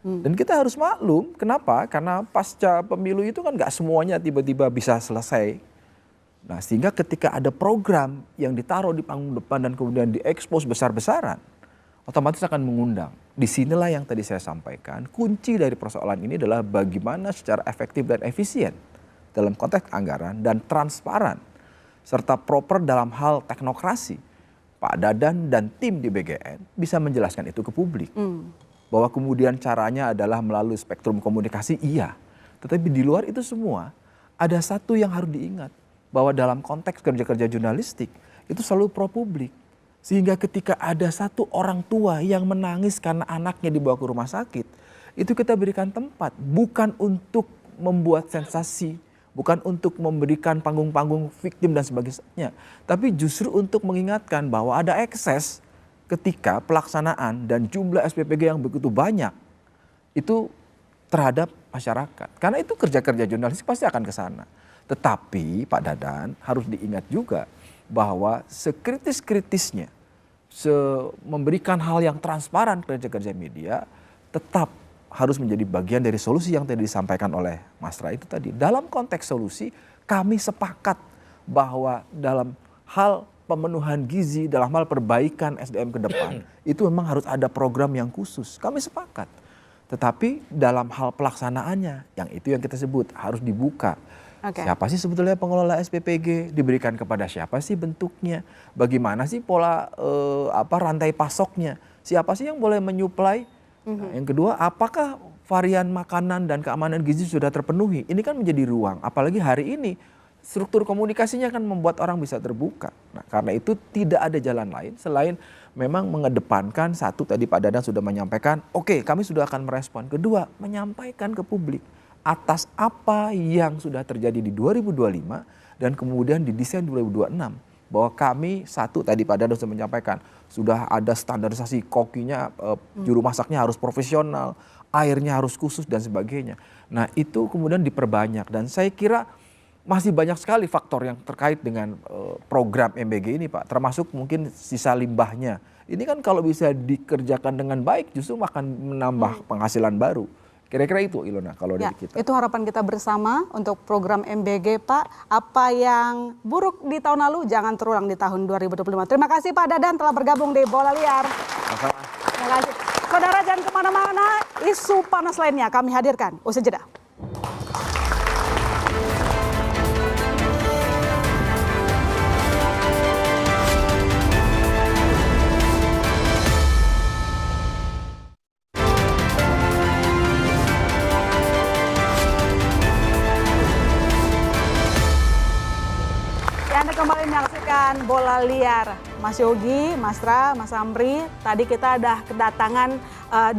Dan kita harus maklum, kenapa? Karena pasca pemilu itu kan nggak semuanya tiba-tiba bisa selesai. Nah, sehingga ketika ada program yang ditaruh di panggung depan dan kemudian diekspos besar-besaran, otomatis akan mengundang. Disinilah yang tadi saya sampaikan, kunci dari persoalan ini adalah bagaimana secara efektif dan efisien dalam konteks anggaran dan transparan, serta proper dalam hal teknokrasi. Pak Dadan dan tim di BGN bisa menjelaskan itu ke publik. Bahwa kemudian caranya adalah melalui spektrum komunikasi, iya. Tetapi di luar itu semua, ada satu yang harus diingat. Bahwa dalam konteks kerja-kerja jurnalistik itu selalu pro publik. Sehingga ketika ada satu orang tua yang menangis karena anaknya dibawa ke rumah sakit, itu kita berikan tempat bukan untuk membuat sensasi, bukan untuk memberikan panggung-panggung victim dan sebagainya, tapi justru untuk mengingatkan bahwa ada ekses ketika pelaksanaan dan jumlah SPPG yang begitu banyak itu terhadap masyarakat. Karena itu kerja-kerja jurnalistik pasti akan ke sana. Tetapi Pak Dadan harus diingat juga bahwa sekritis-kritisnya memberikan hal yang transparan kerja-kerja media tetap harus menjadi bagian dari solusi yang tadi disampaikan oleh Mas Ra itu tadi. Dalam konteks solusi, kami sepakat bahwa dalam hal pemenuhan gizi, dalam hal perbaikan SDM ke depan, itu memang harus ada program yang khusus. Kami sepakat. Tetapi dalam hal pelaksanaannya, yang itu yang kita sebut harus dibuka. Siapa sih sebetulnya pengelola SPPG? Diberikan kepada siapa sih bentuknya? Bagaimana sih pola rantai pasoknya? Siapa sih yang boleh menyuplai? Nah, yang kedua, apakah varian makanan dan keamanan gizi sudah terpenuhi? Ini kan menjadi ruang, apalagi hari ini struktur komunikasinya kan membuat orang bisa terbuka. Nah, karena itu tidak ada jalan lain selain memang mengedepankan satu, tadi Pak Dadan sudah menyampaikan, oke, kami sudah akan merespon. Kedua, menyampaikan ke publik atas apa yang sudah terjadi di 2025 dan kemudian didesain 2026. Bahwa kami, satu tadi Pak Dadan sudah menyampaikan, sudah ada standarisasi kokinya, juru masaknya harus profesional, airnya harus khusus dan sebagainya. Nah itu kemudian diperbanyak dan saya kira masih banyak sekali faktor yang terkait dengan program MBG ini Pak. Termasuk mungkin sisa limbahnya. Ini kan kalau bisa dikerjakan dengan baik justru akan menambah penghasilan baru. Kira-kira itu Ilona kalau dari kita. Itu harapan kita bersama untuk program MBG Pak. Apa yang buruk di tahun lalu jangan terulang di tahun 2025. Terima kasih Pak Dadan telah bergabung di Bola Liar. Terima kasih. Saudara jangan kemana-mana, isu panas lainnya kami hadirkan. Usai jeda. Kembali menyaksikan Bola Liar. Mas Yogi, Mas Ra, Mas Amri, tadi kita ada kedatangan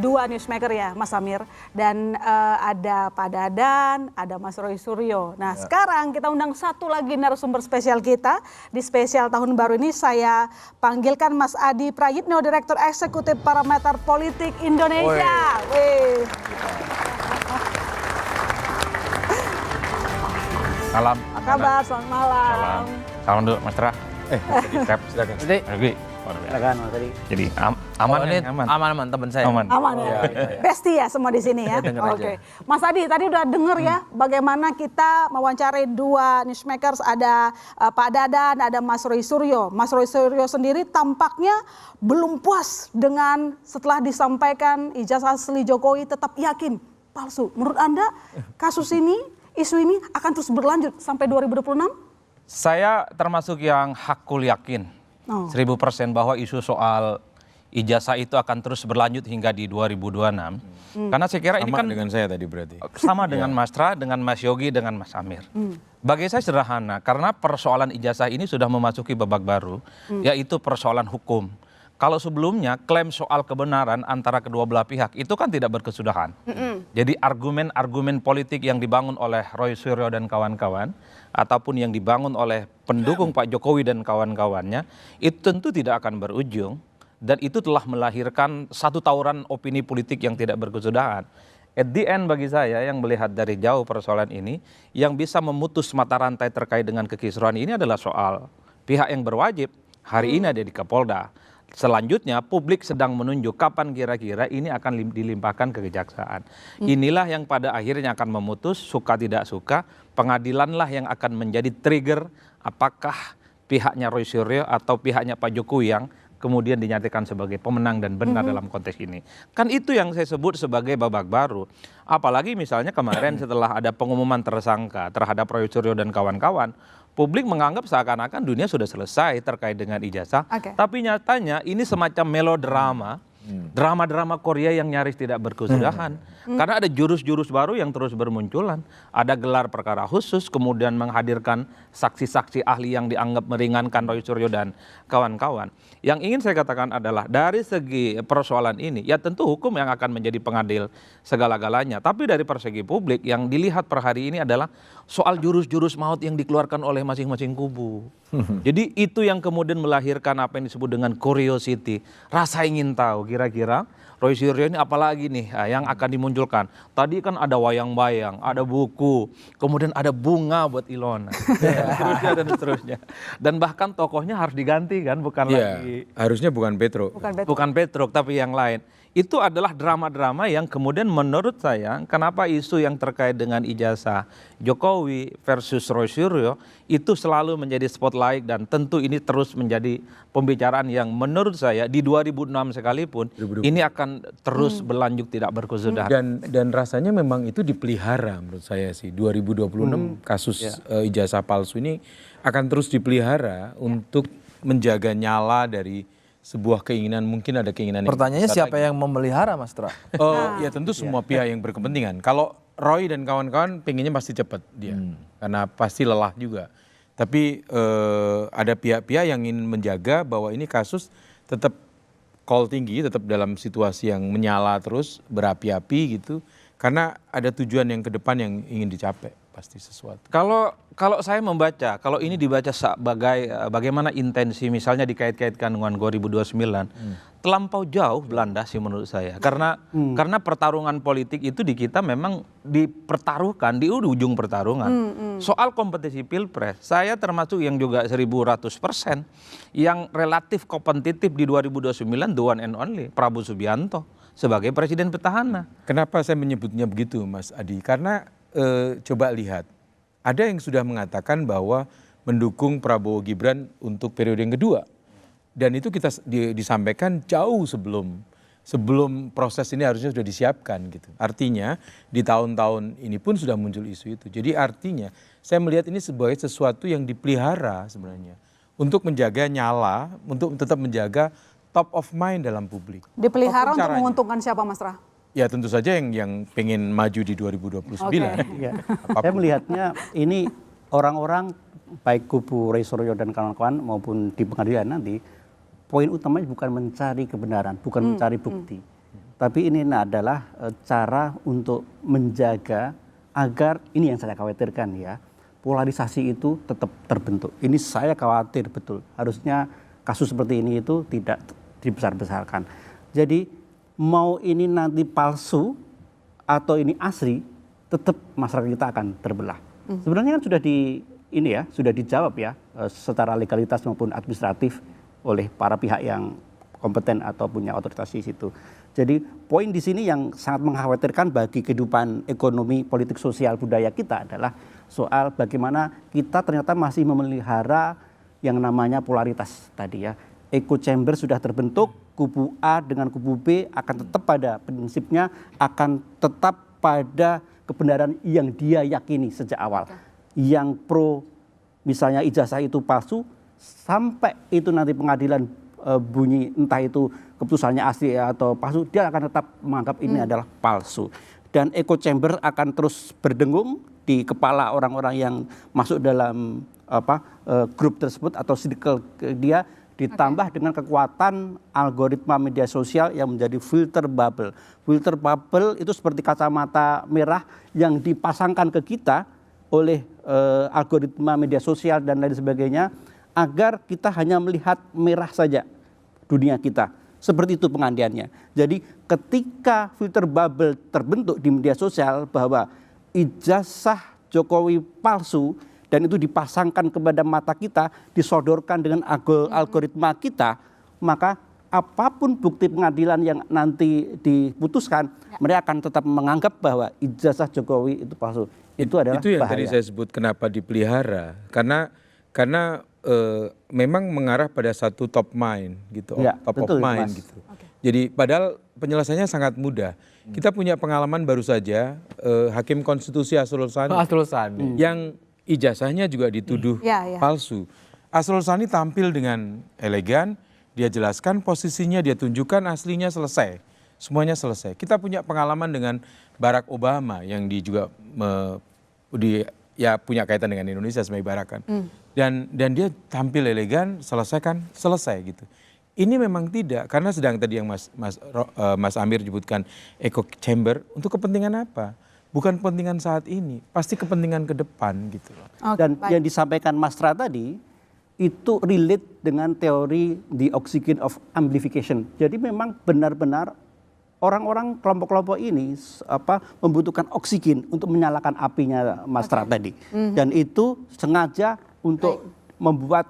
dua newsmaker ya Mas Amir. Dan ada Pak Dadan, ada Mas Roy Suryo. Nah sekarang kita undang satu lagi narasumber spesial kita. Di spesial tahun baru ini saya panggilkan Mas Adi Prayitno, Direktur Eksekutif Parameter Politik Indonesia. Salam. Apa kabar? Selamat malam. Salam dulu Mas Ra. Silakan. Silakan Mas Adi. Jadi aman ini aman teman saya. Aman ya. Besti ya semua di sini ya. Oke. Mas Adi tadi udah denger ya bagaimana kita mewawancarai dua newsmakers, ada Pak Dadan, ada Mas Roy Suryo. Mas Roy Suryo sendiri tampaknya belum puas dengan setelah disampaikan ijazah asli Jokowi tetap yakin palsu. Menurut Anda kasus ini, isu ini akan terus berlanjut sampai 2026? Saya termasuk yang hakul yakin 1000% bahwa isu soal ijazah itu akan terus berlanjut hingga di 2026. Karena saya kira ini kan dengan saya tadi berarti. Sama dengan Mas Ra, dengan Mas Yogi, dengan Mas Amir. Bagi saya sederhana karena persoalan ijazah ini sudah memasuki babak baru, yaitu persoalan hukum. Kalau sebelumnya klaim soal kebenaran antara kedua belah pihak itu kan tidak berkesudahan. Jadi argumen-argumen politik yang dibangun oleh Roy Suryo dan kawan-kawan ataupun yang dibangun oleh pendukung Pak Jokowi dan kawan-kawannya itu tentu tidak akan berujung dan itu telah melahirkan satu tawuran opini politik yang tidak berkesudahan. At the end bagi saya yang melihat dari jauh persoalan ini yang bisa memutus mata rantai terkait dengan kekisruhan ini adalah soal pihak yang berwajib hari ini ada di Kapolda. Selanjutnya publik sedang menunjuk kapan kira-kira ini akan dilimpahkan ke kejaksaan. Inilah yang pada akhirnya akan memutus suka tidak suka, pengadilanlah yang akan menjadi trigger apakah pihaknya Roy Suryo atau pihaknya Pak Jokowi yang kemudian dinyatakan sebagai pemenang dan benar dalam konteks ini. Kan itu yang saya sebut sebagai babak baru. Apalagi misalnya kemarin setelah ada pengumuman tersangka terhadap Roy Suryo dan kawan-kawan, publik menganggap seakan-akan dunia sudah selesai terkait dengan ijazah. Tapi nyatanya ini semacam melodrama Drama-drama Korea yang nyaris tidak berkesudahan. Karena ada jurus-jurus baru yang terus bermunculan. Ada gelar perkara khusus, kemudian menghadirkan saksi-saksi ahli yang dianggap meringankan Roy Suryo dan kawan-kawan. Yang ingin saya katakan adalah dari segi persoalan ini, ya tentu hukum yang akan menjadi pengadil segala-galanya. Tapi dari persegi publik yang dilihat per hari ini adalah soal jurus-jurus maut yang dikeluarkan oleh masing-masing kubu. Jadi itu yang kemudian melahirkan apa yang disebut dengan curiosity, rasa ingin tahu kira-kira Roy Suryo ini apalagi nih yang akan dimunculkan. Tadi kan ada wayang-wayang, ada buku, kemudian ada bunga buat Ilona, dan seterusnya. Dan bahkan tokohnya harus diganti kan, bukan lagi. Harusnya bukan Petro. Bukan Petro, tapi yang lain. Itu adalah drama-drama yang kemudian menurut saya kenapa isu yang terkait dengan ijazah Jokowi versus Roy Suryo itu selalu menjadi spotlight dan tentu ini terus menjadi pembicaraan yang menurut saya di 2006 sekalipun ini akan terus berlanjut tidak berkesudahan. Dan rasanya memang itu dipelihara menurut saya sih. 2026 kasus ijazah palsu ini akan terus dipelihara untuk menjaga nyala dari sebuah keinginan, mungkin ada keinginan. Pertanyaannya siapa yang memelihara, Mas Tra? Ya tentu semua pihak yang berkepentingan. Kalau Roy dan kawan-kawan pengennya pasti cepat dia, karena pasti lelah juga. Tapi ada pihak-pihak yang ingin menjaga bahwa ini kasus tetap call tinggi, tetap dalam situasi yang menyala terus, berapi-api gitu. Karena ada tujuan yang ke depan yang ingin dicapai, pasti sesuatu. Kalau saya membaca, kalau ini dibaca sebagai bagaimana intensi misalnya dikait-kaitkan dengan 2029, terlampau jauh Belanda sih menurut saya. Karena pertarungan politik itu di kita memang dipertaruhkan di ujung pertarungan. Soal kompetisi Pilpres, saya termasuk yang juga 1100% yang relatif kompetitif di 2029 the one and only Prabowo Subianto sebagai presiden petahana. Kenapa saya menyebutnya begitu, Mas Adi? Karena coba lihat, ada yang sudah mengatakan bahwa mendukung Prabowo Gibran untuk periode yang kedua. Dan itu kita disampaikan jauh sebelum proses ini harusnya sudah disiapkan gitu. Artinya di tahun-tahun ini pun sudah muncul isu itu. Jadi artinya saya melihat ini sebagai sesuatu yang dipelihara sebenarnya. Untuk menjaga nyala, untuk tetap menjaga top of mind dalam publik. Dipelihara untuk menguntungkan siapa, Mas Ra? Ya tentu saja yang pengen maju di 2029. Ya. Saya melihatnya ini orang-orang baik kubu Roy Suryo dan kawan-kawan maupun di pengadilan nanti, poin utamanya bukan mencari kebenaran, bukan mencari bukti. Tapi ini adalah cara untuk menjaga agar, ini yang saya khawatirkan ya, polarisasi itu tetap terbentuk. Ini saya khawatir betul. Harusnya kasus seperti ini itu tidak dibesar-besarkan. Jadi mau ini nanti palsu atau ini asli, tetap masyarakat kita akan terbelah. Sebenarnya kan sudah dijawab ya secara legalitas maupun administratif oleh para pihak yang kompeten atau punya otoritas di situ. Jadi poin di sini yang sangat mengkhawatirkan bagi kehidupan ekonomi, politik, sosial, budaya kita adalah soal bagaimana kita ternyata masih memelihara yang namanya polaritas tadi ya. Echo chamber sudah terbentuk, kubu A dengan kubu B akan tetap pada prinsipnya, akan tetap pada kebenaran yang dia yakini sejak awal. Yang pro misalnya ijazah itu palsu, sampai itu nanti pengadilan bunyi entah itu keputusannya asli atau palsu, dia akan tetap menganggap ini adalah palsu. Dan echo chamber akan terus berdengung di kepala orang-orang yang masuk dalam grup tersebut atau circle dia, ditambah dengan kekuatan algoritma media sosial yang menjadi filter bubble. Filter bubble itu seperti kacamata merah yang dipasangkan ke kita oleh algoritma media sosial dan lain sebagainya, agar kita hanya melihat merah saja dunia kita. Seperti itu pengandiannya. Jadi ketika filter bubble terbentuk di media sosial bahwa ijazah Jokowi palsu, dan itu dipasangkan kepada mata kita, disodorkan dengan algoritma kita, maka apapun bukti pengadilan yang nanti diputuskan, mereka akan tetap menganggap bahwa ijazah Jokowi itu palsu. Itu adalah itu yang bahaya. Tadi saya sebut kenapa dipelihara, karena memang mengarah pada satu top mind gitu, ya, top betul, of mind Mas. gitu. Jadi padahal penyelesaiannya sangat mudah. Kita punya pengalaman baru saja Hakim Konstitusi Asrul Sani yang ijazahnya juga dituduh palsu. Asrul Sani tampil dengan elegan, dia jelaskan posisinya, dia tunjukkan aslinya, selesai. Semuanya selesai. Kita punya pengalaman dengan Barack Obama yang juga punya kaitan dengan Indonesia sebagai Barack kan. Dan dia tampil elegan, selesai gitu. Ini memang tidak, karena sedang tadi yang Mas Amir sebutkan echo chamber, untuk kepentingan apa? Bukan kepentingan saat ini, pasti kepentingan ke depan gitu loh. Dan yang disampaikan Mas Tra tadi itu relate dengan teori the oxygen of amplification. Jadi memang benar-benar orang-orang kelompok-kelompok ini membutuhkan oksigen untuk menyalakan apinya Mas Tra tadi. Dan itu sengaja untuk membuat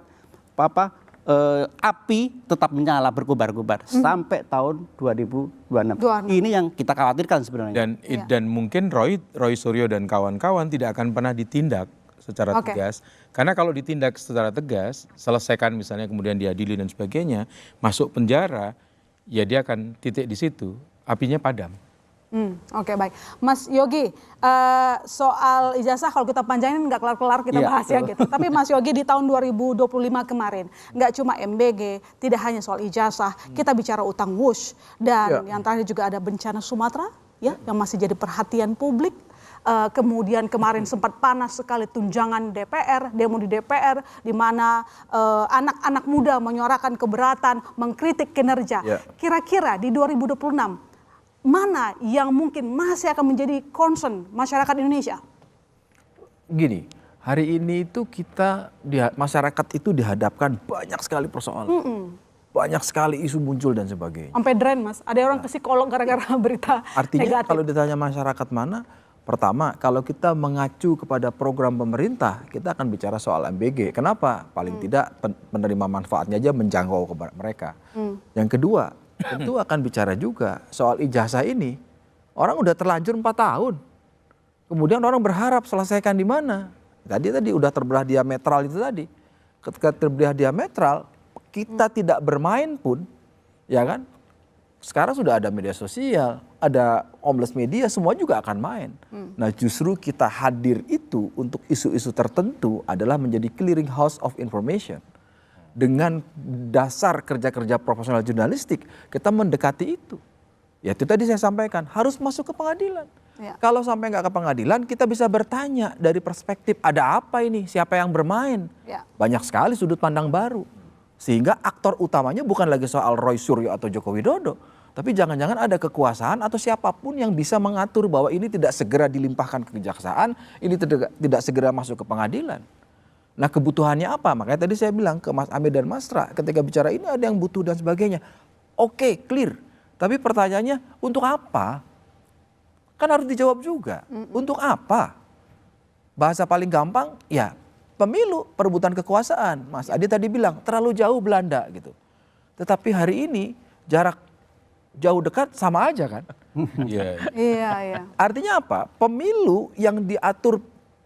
api tetap menyala berkobar-kobar sampai tahun 2026. Ini yang kita khawatirkan sebenarnya. Dan mungkin Roy Suryo dan kawan-kawan tidak akan pernah ditindak secara tegas. Karena kalau ditindak secara tegas, selesaikan misalnya kemudian diadili dan sebagainya, masuk penjara, ya dia akan titik di situ, apinya padam. Oke, baik. Mas Yogi, soal ijazah kalau kita panjangin nggak kelar-kelar kita bahas ya gitu. Tapi Mas Yogi di tahun 2025 kemarin, nggak cuma MBG, tidak hanya soal ijazah, kita bicara utang wush. Dan yang terakhir juga ada bencana Sumatera, ya, yang masih jadi perhatian publik. Kemudian kemarin sempat panas sekali tunjangan DPR, demo di DPR, di mana anak-anak muda menyuarakan keberatan, mengkritik kinerja. Kira-kira di 2026, mana yang mungkin masih akan menjadi concern masyarakat Indonesia? Gini, hari ini itu masyarakat itu dihadapkan banyak sekali persoalan. Banyak sekali isu muncul dan sebagainya. Sampai drain, Mas. Ada orang ke psikolog gara-gara berita Artinya negatif. kalau ditanya masyarakat mana, pertama kalau kita mengacu kepada program pemerintah, kita akan bicara soal MBG. Kenapa? Paling tidak penerima manfaatnya aja menjangkau kepada mereka. Yang kedua, tentu akan bicara juga soal ijazah ini. Orang udah terlanjur 4 tahun. Kemudian orang berharap selesaikan di mana? Tadi udah terbelah diametral itu tadi. Ketika terbelah diametral, kita tidak bermain pun, ya kan? Sekarang sudah ada media sosial, ada omles media, semua juga akan main. Nah, justru kita hadir itu untuk isu-isu tertentu adalah menjadi clearing house of information. Dengan dasar kerja-kerja profesional jurnalistik, kita mendekati itu. Ya itu tadi saya sampaikan, harus masuk ke pengadilan. Kalau sampai nggak ke pengadilan, kita bisa bertanya dari perspektif ada apa ini, siapa yang bermain. Banyak sekali sudut pandang baru. Sehingga aktor utamanya bukan lagi soal Roy Suryo atau Joko Widodo, tapi jangan-jangan ada kekuasaan atau siapapun yang bisa mengatur bahwa ini tidak segera dilimpahkan ke kejaksaan, ini tidak segera masuk ke pengadilan. Nah kebutuhannya apa? Makanya tadi saya bilang ke Mas Amir dan Mas Tra, ketika bicara ini ada yang butuh dan sebagainya. Oke, clear. Tapi pertanyaannya untuk apa? Kan harus dijawab juga. Untuk apa? Bahasa paling gampang ya pemilu, perebutan kekuasaan. Mas Adi tadi bilang terlalu jauh Belanda gitu. Tetapi hari ini jarak jauh dekat sama aja kan? Iya. Artinya apa? Pemilu yang diatur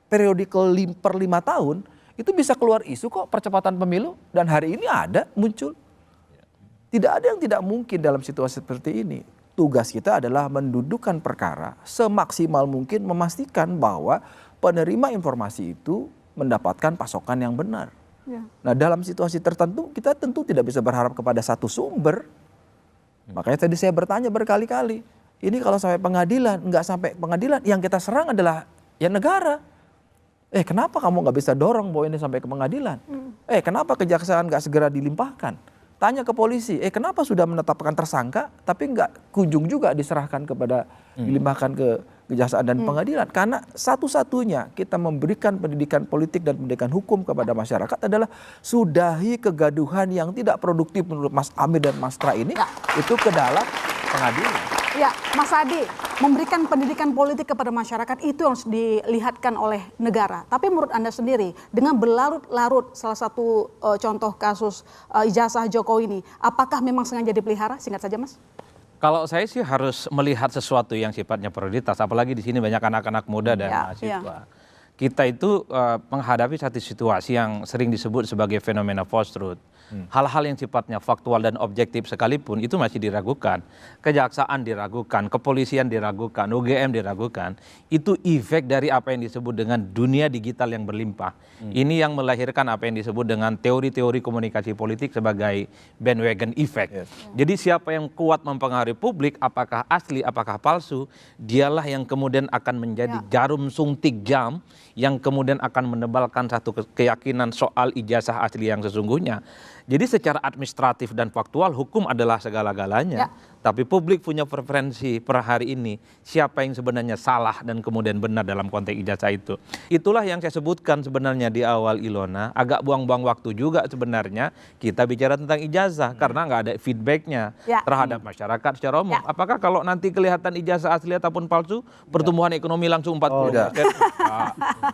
periodikal per 5 tahun, itu bisa keluar isu kok percepatan pemilu, dan hari ini muncul. Tidak ada yang tidak mungkin dalam situasi seperti ini. Tugas kita adalah mendudukkan perkara semaksimal mungkin, memastikan bahwa penerima informasi itu mendapatkan pasokan yang benar. Nah dalam situasi tertentu kita tentu tidak bisa berharap kepada satu sumber. Makanya tadi saya bertanya berkali-kali, ini kalau sampai pengadilan, nggak sampai pengadilan, yang kita serang adalah ya negara. Kenapa kamu nggak bisa dorong bahwa ini sampai ke pengadilan? Kenapa kejaksaan nggak segera dilimpahkan? Tanya ke polisi, kenapa sudah menetapkan tersangka tapi nggak kunjung juga diserahkan kepada dilimpahkan ke kejaksaan dan pengadilan? Karena satu-satunya kita memberikan pendidikan politik dan pendidikan hukum kepada masyarakat adalah sudahi kegaduhan yang tidak produktif menurut Mas Amir dan Mas Tra ini itu ke dalam pengadilan. Ya, Mas Adi, memberikan pendidikan politik kepada masyarakat itu yang harus dilihatkan oleh negara. Tapi menurut Anda sendiri, dengan berlarut-larut salah satu contoh kasus ijazah Jokowi ini, apakah memang sengaja dipelihara? Singkat saja, Mas. Kalau saya sih harus melihat sesuatu yang sifatnya prioritas, apalagi di sini banyak anak-anak muda dan mahasiswa. Kita itu menghadapi satu situasi yang sering disebut sebagai fenomena post-truth. hal-hal yang sifatnya faktual dan objektif sekalipun itu masih diragukan. Kejaksaan diragukan, kepolisian diragukan, UGM diragukan. Itu efek dari apa yang disebut dengan dunia digital yang berlimpah. Ini yang melahirkan apa yang disebut dengan teori-teori komunikasi politik sebagai bandwagon effect. Jadi siapa yang kuat mempengaruhi publik, apakah asli, apakah palsu, dialah yang kemudian akan menjadi jarum suntik jam yang kemudian akan menebalkan satu keyakinan soal ijazah asli yang sesungguhnya. Jadi secara administratif dan faktual hukum adalah segala-galanya. Tapi publik punya preferensi per hari ini siapa yang sebenarnya salah dan kemudian benar dalam konteks ijazah itu. Itulah yang saya sebutkan sebenarnya di awal Ilona. Agak buang-buang waktu juga sebenarnya kita bicara tentang ijazah karena nggak ada feedbacknya terhadap masyarakat secara umum. Apakah kalau nanti kelihatan ijazah asli ataupun palsu, pertumbuhan ekonomi langsung 40%?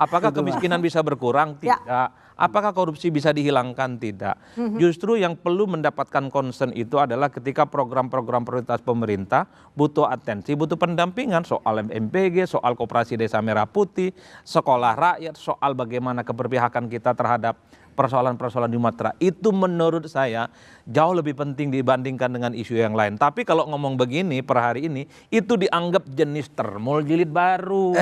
Apakah kemiskinan bisa berkurang? Tidak. Apakah korupsi bisa dihilangkan? Tidak. Justru yang perlu mendapatkan concern itu adalah ketika program-program prioritas pemerintah butuh atensi, butuh pendampingan soal MPG, soal Koperasi Desa Merah Putih, sekolah rakyat, soal bagaimana keberpihakan kita terhadap persoalan-persoalan di Sumatera. Itu menurut saya jauh lebih penting dibandingkan dengan isu yang lain. Tapi kalau ngomong begini per hari ini, itu dianggap jenis termol jilid baru.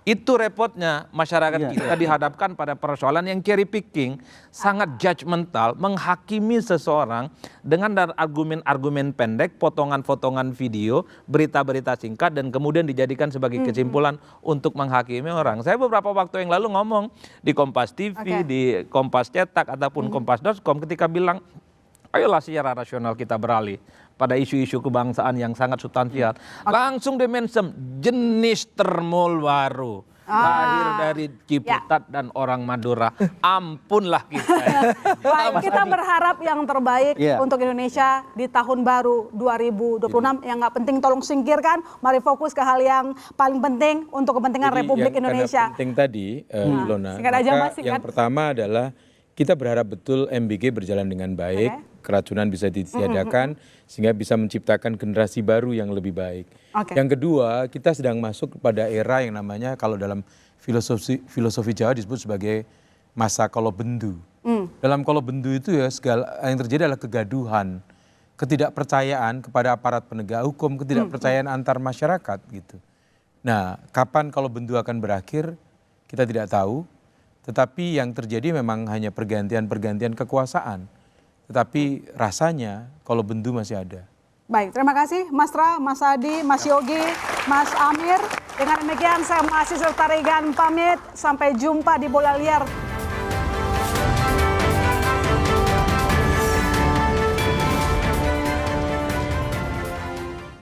Itu repotnya masyarakat kita dihadapkan pada persoalan yang cherry picking, sangat judgmental, menghakimi seseorang dengan argumen-argumen pendek, potongan-potongan video, berita-berita singkat, dan kemudian dijadikan sebagai kesimpulan untuk menghakimi orang. Saya beberapa waktu yang lalu ngomong di Kompas TV, di Kompas Cetak, ataupun Kompas.com ketika bilang, ayolah secara rasional kita beralih pada isu-isu kebangsaan yang sangat substansial. Langsung dimention jenis termol baru. Lahir dari Ciputat dan orang Madura. Ampunlah kita. Baik, kita berharap yang terbaik untuk Indonesia di tahun baru 2026. Yang nggak penting tolong singkirkan. Mari fokus ke hal yang paling penting untuk kepentingan Republik Indonesia. Yang penting tadi, Ilona, yang pertama adalah kita berharap betul MBG berjalan dengan baik. Keracunan bisa ditiadakan sehingga bisa menciptakan generasi baru yang lebih baik. Yang kedua, kita sedang masuk pada era yang namanya kalau dalam filosofi Jawa disebut sebagai masa kolobendu. Dalam kolobendu itu ya segala yang terjadi adalah kegaduhan, ketidakpercayaan kepada aparat penegak hukum, ketidakpercayaan antar masyarakat gitu. Nah, kapan kolobendu akan berakhir kita tidak tahu, tetapi yang terjadi memang hanya pergantian-pergantian kekuasaan. Tetapi rasanya kalau bendu masih ada. Baik, terima kasih Mas Ra, Mas Adi, Mas Yogi, Mas Amir. Dengan demikian saya Mas Isel Tarigan pamit. Sampai jumpa di Bola Liar